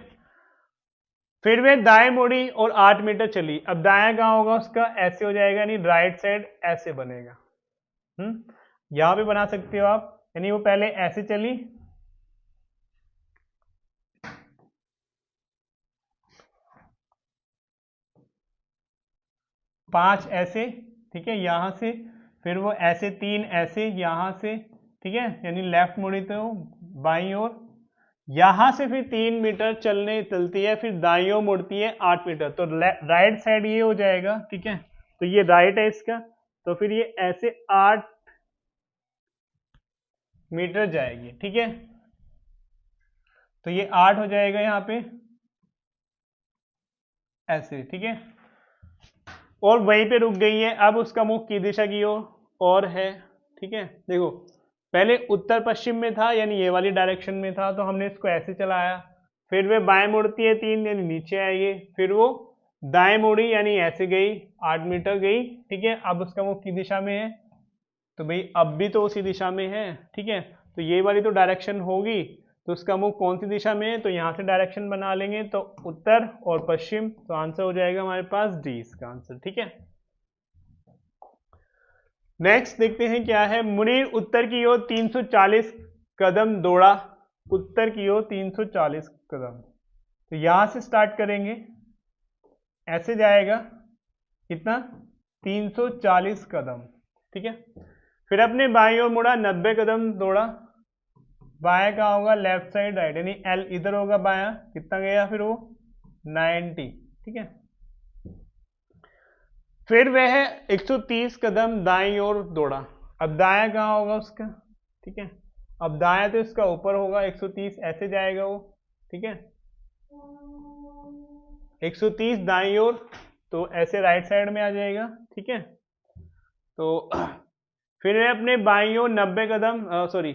फिर वे दाएं मुड़ी और 8 मीटर चली। अब दायां कहाँ होगा उसका, ऐसे हो जाएगा, यानी राइट साइड ऐसे बनेगा। यहां पे बना सकते हो आप, यानी वो पहले ऐसे चली, पांच ऐसे, ठीक है, यहां से, फिर वो ऐसे 3 ऐसे यहां से, ठीक है, यानी लेफ्ट मुड़ी तो बाईं ओर, यहां से फिर 3 मीटर चलती है, फिर दाईं ओर मुड़ती है 8 मीटर, तो राइट साइड ये हो जाएगा, ठीक है। तो ये राइट है इसका, तो फिर ये ऐसे 8 मीटर जाएगी, ठीक है। तो ये 8 हो जाएगा यहाँ पे ऐसे, ठीक है, और वहीं पे रुक गई है। अब उसका मुख की दिशा की ओर और है, ठीक है। देखो पहले उत्तर पश्चिम में था, यानी ये वाली डायरेक्शन में था, तो हमने इसको ऐसे चलाया, फिर वे बाएं मुड़ती है 3, यानी नीचे आएगी, फिर वो दाएं मुड़ी, यानी ऐसे गई 8 मीटर गई, ठीक है। अब उसका मुख की दिशा में है, तो भाई अब भी तो उसी दिशा में है, ठीक है। तो ये वाली तो डायरेक्शन होगी, तो उसका मुख कौन सी दिशा में है, तो यहाँ से डायरेक्शन बना लेंगे, तो उत्तर और पश्चिम, तो आंसर हो जाएगा हमारे पास डी इसका आंसर, ठीक है। नेक्स्ट देखते हैं क्या है। मुनीर उत्तर की ओर 340 कदम दौड़ा, उत्तर की ओर 340 कदम, तो यहां से स्टार्ट करेंगे, ऐसे जाएगा, कितना 340 कदम, ठीक है। फिर अपने बाईं ओर मुड़ा, 90 कदम दौड़ा, बाया का होगा लेफ्ट साइड राइट, यानी एल इधर होगा बाया, कितना गया फिर वो 90, ठीक है। फिर वह 130 कदम दाईं ओर दौड़ा। अब दाया कहाँ होगा उसका, ठीक है। अब दाया तो इसका ऊपर होगा, 130 ऐसे जाएगा वो, ठीक है। 130 दाईं ओर, तो ऐसे राइट साइड में आ जाएगा, ठीक है। तो फिर वह अपने बाईं ओर 90 कदम, सॉरी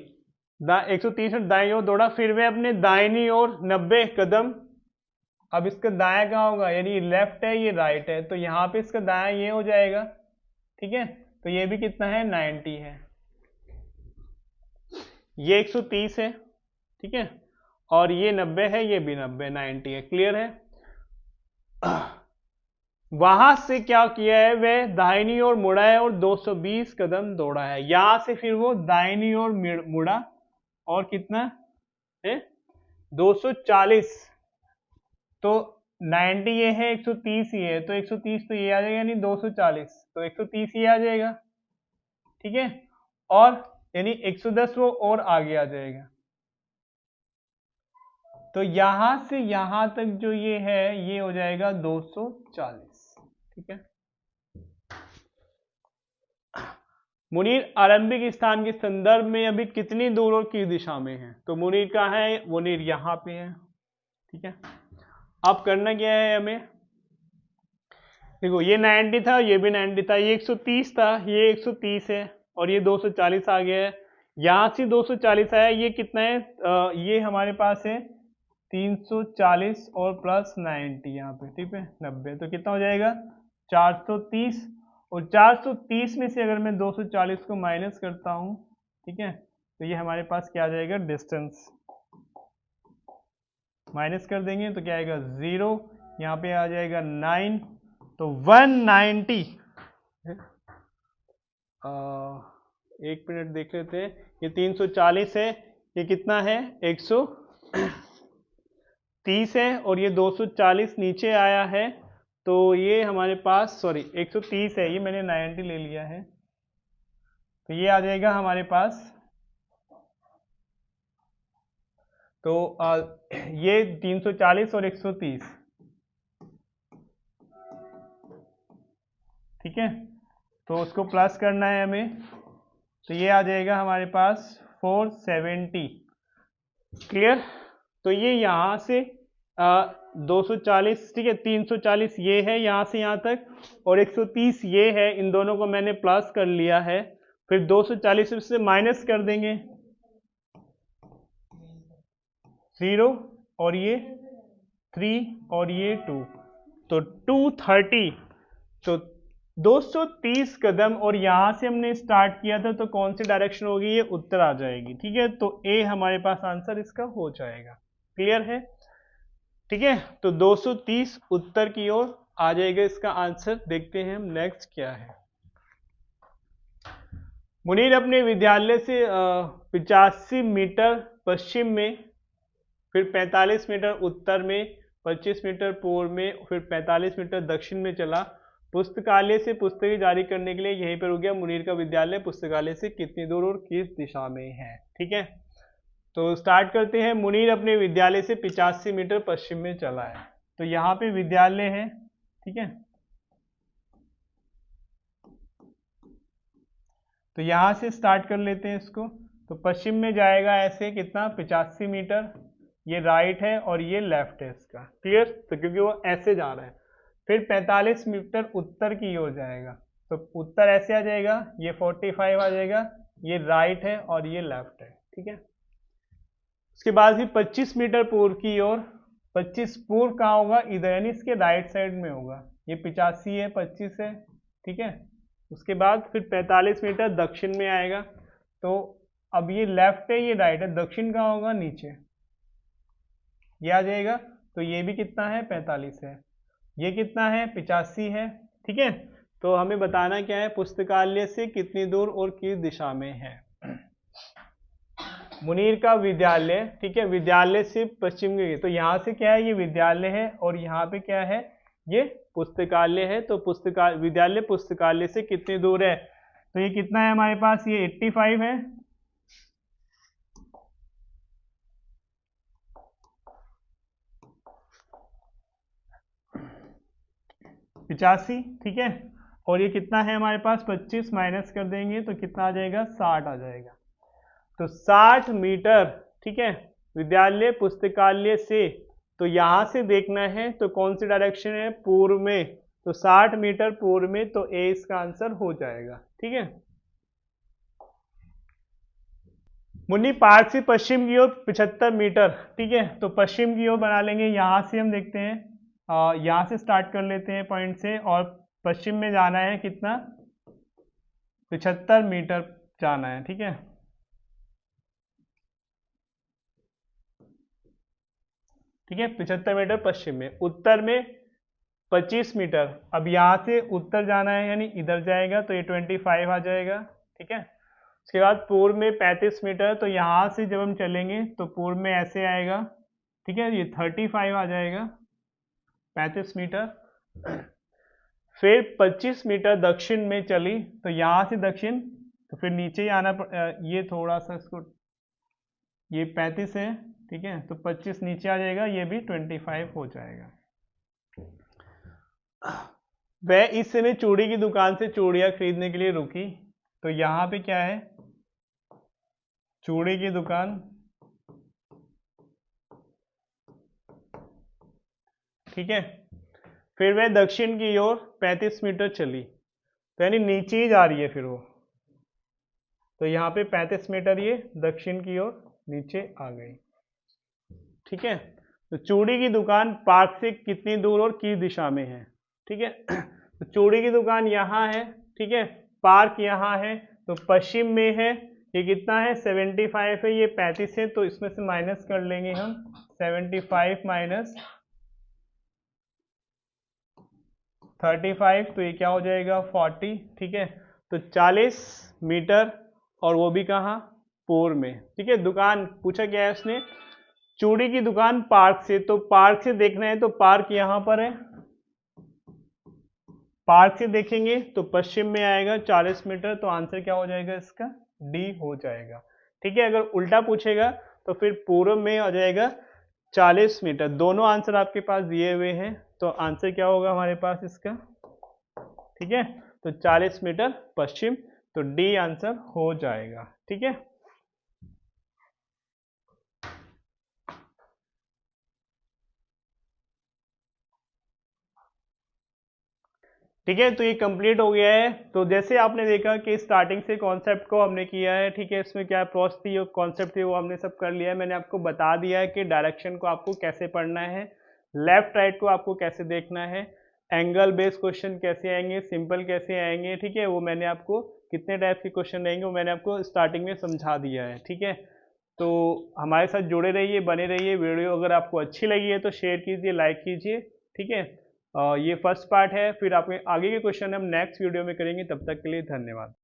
130 दाईं ओर दौड़ा, फिर वह अपने दाहिनी ओर 90 कदम। अब इसका दाया कहाँ होगा, यानी ये लेफ्ट है ये राइट है, तो यहाँ पे इसका दाया ये हो जाएगा, ठीक है। तो ये भी कितना है 90 है, ये 130 है, ठीक है, और ये 90 है, ये भी 90, 90 है, क्लियर है। वहां से क्या किया है, वह दाहिनी ओर मुड़ा है और 220 कदम दौड़ा है। यहां से फिर वो दाहिनी ओर मुड़ा और कितना है 240, तो 90 ये है, 130 ये है, तो 130 तो ये आ जाएगा, यानी 240, तो 130 ये आ जाएगा, ठीक है। और यानी 110 वो और आगे आ जाएगा, तो यहां से यहां तक जो ये है ये हो जाएगा 240, ठीक है। मुनीर आरंभिक स्थान के संदर्भ में अभी कितनी दूर की दिशा में है, तो मुनीर कहाँ है, मुनीर यहां पे है, ठीक है। अब करना क्या है हमें, देखो ये 90 था, ये भी 90 था, ये 130 था, ये 130 है, और ये 240 आ गया है। यहां से 240 आया, ये कितना है, ये हमारे पास है 340 और प्लस 90 यहाँ पे, ठीक है 90, तो कितना हो जाएगा 430, और 430 में से अगर मैं 240 को माइनस करता हूँ, ठीक है, तो ये हमारे पास क्या आ जाएगा, डिस्टेंस माइनस कर देंगे तो क्या आएगा 0, यहाँ पे आ जाएगा 9, तो 190, एक मिनट देख लेते हैं, ये 340 है, ये कितना है 130 है, और ये 240 नीचे आया है, तो ये हमारे पास, सॉरी 130 है, ये मैंने 90 ले लिया है, तो ये आ जाएगा हमारे पास, तो ये 340 और 130, ठीक है, तो उसको प्लस करना है हमें, तो ये आ जाएगा हमारे पास 470, क्लियर। तो ये यहाँ से 240, ठीक है, 340 ये है यहाँ से यहाँ तक, और 130 ये है, इन दोनों को मैंने प्लस कर लिया है, फिर 240 से माइनस कर देंगे 0, और ये 3 और ये 2, तो 230, तो 230 कदम, और यहां से हमने स्टार्ट किया था, तो कौन सी डायरेक्शन होगी, ये उत्तर आ जाएगी। ठीक है, तो ए हमारे पास आंसर इसका हो जाएगा। क्लियर है? ठीक है, तो 230 उत्तर की ओर आ जाएगा इसका आंसर। देखते हैं हम नेक्स्ट क्या है। मुनीर अपने विद्यालय से 85 मीटर पश्चिम में, फिर 45 मीटर उत्तर में, 25 मीटर पूर्व में, फिर 45 मीटर दक्षिण में चला। पुस्तकालय से पुस्तकें जारी करने के लिए यहीं पर रुक गया। मुनीर का विद्यालय पुस्तकालय से कितनी दूर और किस दिशा में है? ठीक है, तो स्टार्ट करते हैं। मुनीर अपने विद्यालय से 85 मीटर पश्चिम में चला है, तो यहाँ पे विद्यालय है। ठीक है, तो यहां से स्टार्ट कर लेते हैं इसको। तो पश्चिम में जाएगा ऐसे, कितना, 85 मीटर, ये राइट है और ये लेफ्ट है इसका। क्लियर? तो क्योंकि वो ऐसे जा रहा है। फिर 45 मीटर उत्तर की ओर जाएगा, तो उत्तर ऐसे आ जाएगा, ये 45 आ जाएगा, ये राइट है और ये लेफ्ट है। ठीक है, उसके बाद फिर 25 मीटर पूर्व की ओर, 25 पूर्व कहाँ होगा, इधर, यानी इसके राइट साइड में होगा। ये 85 है, 25 है। ठीक है, उसके बाद फिर 45 मीटर दक्षिण में आएगा, तो अब ये लेफ्ट है, ये राइट है, दक्षिण कहाँ होगा, नीचे, ये आ जाएगा। तो ये भी कितना है, 45 है, ये कितना है, 85 है। ठीक है, तो हमें बताना क्या है, पुस्तकालय से कितनी दूर और किस दिशा में है। मुनीर का विद्यालय, ठीक है, विद्यालय से पश्चिम में, तो यहाँ से क्या है, ये विद्यालय है, और यहाँ पे क्या है, ये पुस्तकालय है। तो विद्यालय पुस्तकालय से कितनी दूर है, तो ये कितना है हमारे पास, ये 85 है। पिचासी, ठीक है, और ये कितना है हमारे पास, 25 माइनस कर देंगे तो कितना आ जाएगा, 60 आ जाएगा। तो 60 मीटर, ठीक है, विद्यालय पुस्तकालय से, तो यहां से देखना है, तो कौन सी डायरेक्शन है, पूर्व में, तो 60 मीटर पूर्व में, तो ए इसका आंसर हो जाएगा। ठीक है, मुन्नी पार्क से पश्चिम की ओर 75 मीटर, ठीक है, तो पश्चिम की ओर बना लेंगे। यहां से हम देखते हैं, यहां से स्टार्ट कर लेते हैं पॉइंट से, और पश्चिम में जाना है कितना, 75 मीटर जाना है। ठीक है, ठीक है, 75 मीटर पश्चिम में। उत्तर में 25 मीटर, अब यहां से उत्तर जाना है, यानी इधर जाएगा, तो ये 25 आ जाएगा। ठीक है, उसके बाद पूर्व में 35 मीटर, तो यहां से जब हम चलेंगे तो पूर्व में ऐसे आएगा। ठीक है, ये 35 आ जाएगा, 35 मीटर। फिर 25 मीटर दक्षिण में चली, तो यहां से दक्षिण, तो फिर नीचे ही आना ये थोड़ा सा इसको, ये 35 है। ठीक है, तो 25 नीचे आ जाएगा, ये भी 25 हो जाएगा। वह इस समय चूड़ी की दुकान से चूड़ियां खरीदने के लिए रुकी, तो यहां पे क्या है, चूड़ी की दुकान, ठीक है, फिर वह दक्षिण की ओर 35 मीटर चली, तो यानी नीचे ही जा रही है फिर वो, तो यहाँ पे 35 मीटर ये दक्षिण की ओर नीचे आ गई। ठीक है, तो चूड़ी की दुकान पार्क से कितनी दूर और किस दिशा में है। ठीक है, तो चूड़ी की दुकान यहाँ है, ठीक है, पार्क यहाँ है, तो पश्चिम में है। ये कितना है, 75 है, ये 35 है, तो इसमें से माइनस कर लेंगे हम, 75 माइनस 35, तो ये क्या हो जाएगा, 40। ठीक है, तो 40 मीटर, और वो भी कहाँ, पूर्व में। ठीक है, दुकान पूछा क्या है उसने, चूड़ी की दुकान पार्क से, तो पार्क से देखना है, तो पार्क यहां पर है, पार्क से देखेंगे तो पश्चिम में आएगा 40 मीटर, तो आंसर क्या हो जाएगा इसका, डी हो जाएगा। ठीक है, अगर उल्टा पूछेगा तो फिर पूर्व में आ जाएगा 40 मीटर। दोनों आंसर आपके पास दिए हुए हैं, तो आंसर क्या होगा हमारे पास इसका, ठीक है, तो 40 मीटर पश्चिम, तो डी आंसर हो जाएगा। ठीक है, ठीक है, तो ये कंप्लीट हो गया है। तो जैसे आपने देखा कि स्टार्टिंग से कॉन्सेप्ट को हमने किया है, ठीक है, इसमें क्या प्रोसेस थी और कॉन्सेप्ट थी वो हमने सब कर लिया है। मैंने आपको बता दिया है कि डायरेक्शन को आपको कैसे पढ़ना है, लेफ्ट राइट को आपको कैसे देखना है, एंगल बेस्ड क्वेश्चन कैसे आएंगे, सिंपल कैसे आएंगे, ठीक है, वो मैंने आपको कितने टाइप के क्वेश्चन रहेंगे वो मैंने आपको स्टार्टिंग में समझा दिया है, ठीक है। तो हमारे साथ जुड़े रहिए, बने रहिए। वीडियो अगर आपको अच्छी लगी है तो शेयर कीजिए, लाइक कीजिए, ठीक है। ये फर्स्ट पार्ट है, फिर आपके आगे के क्वेश्चन हम नेक्स्ट वीडियो में करेंगे। तब तक के लिए धन्यवाद।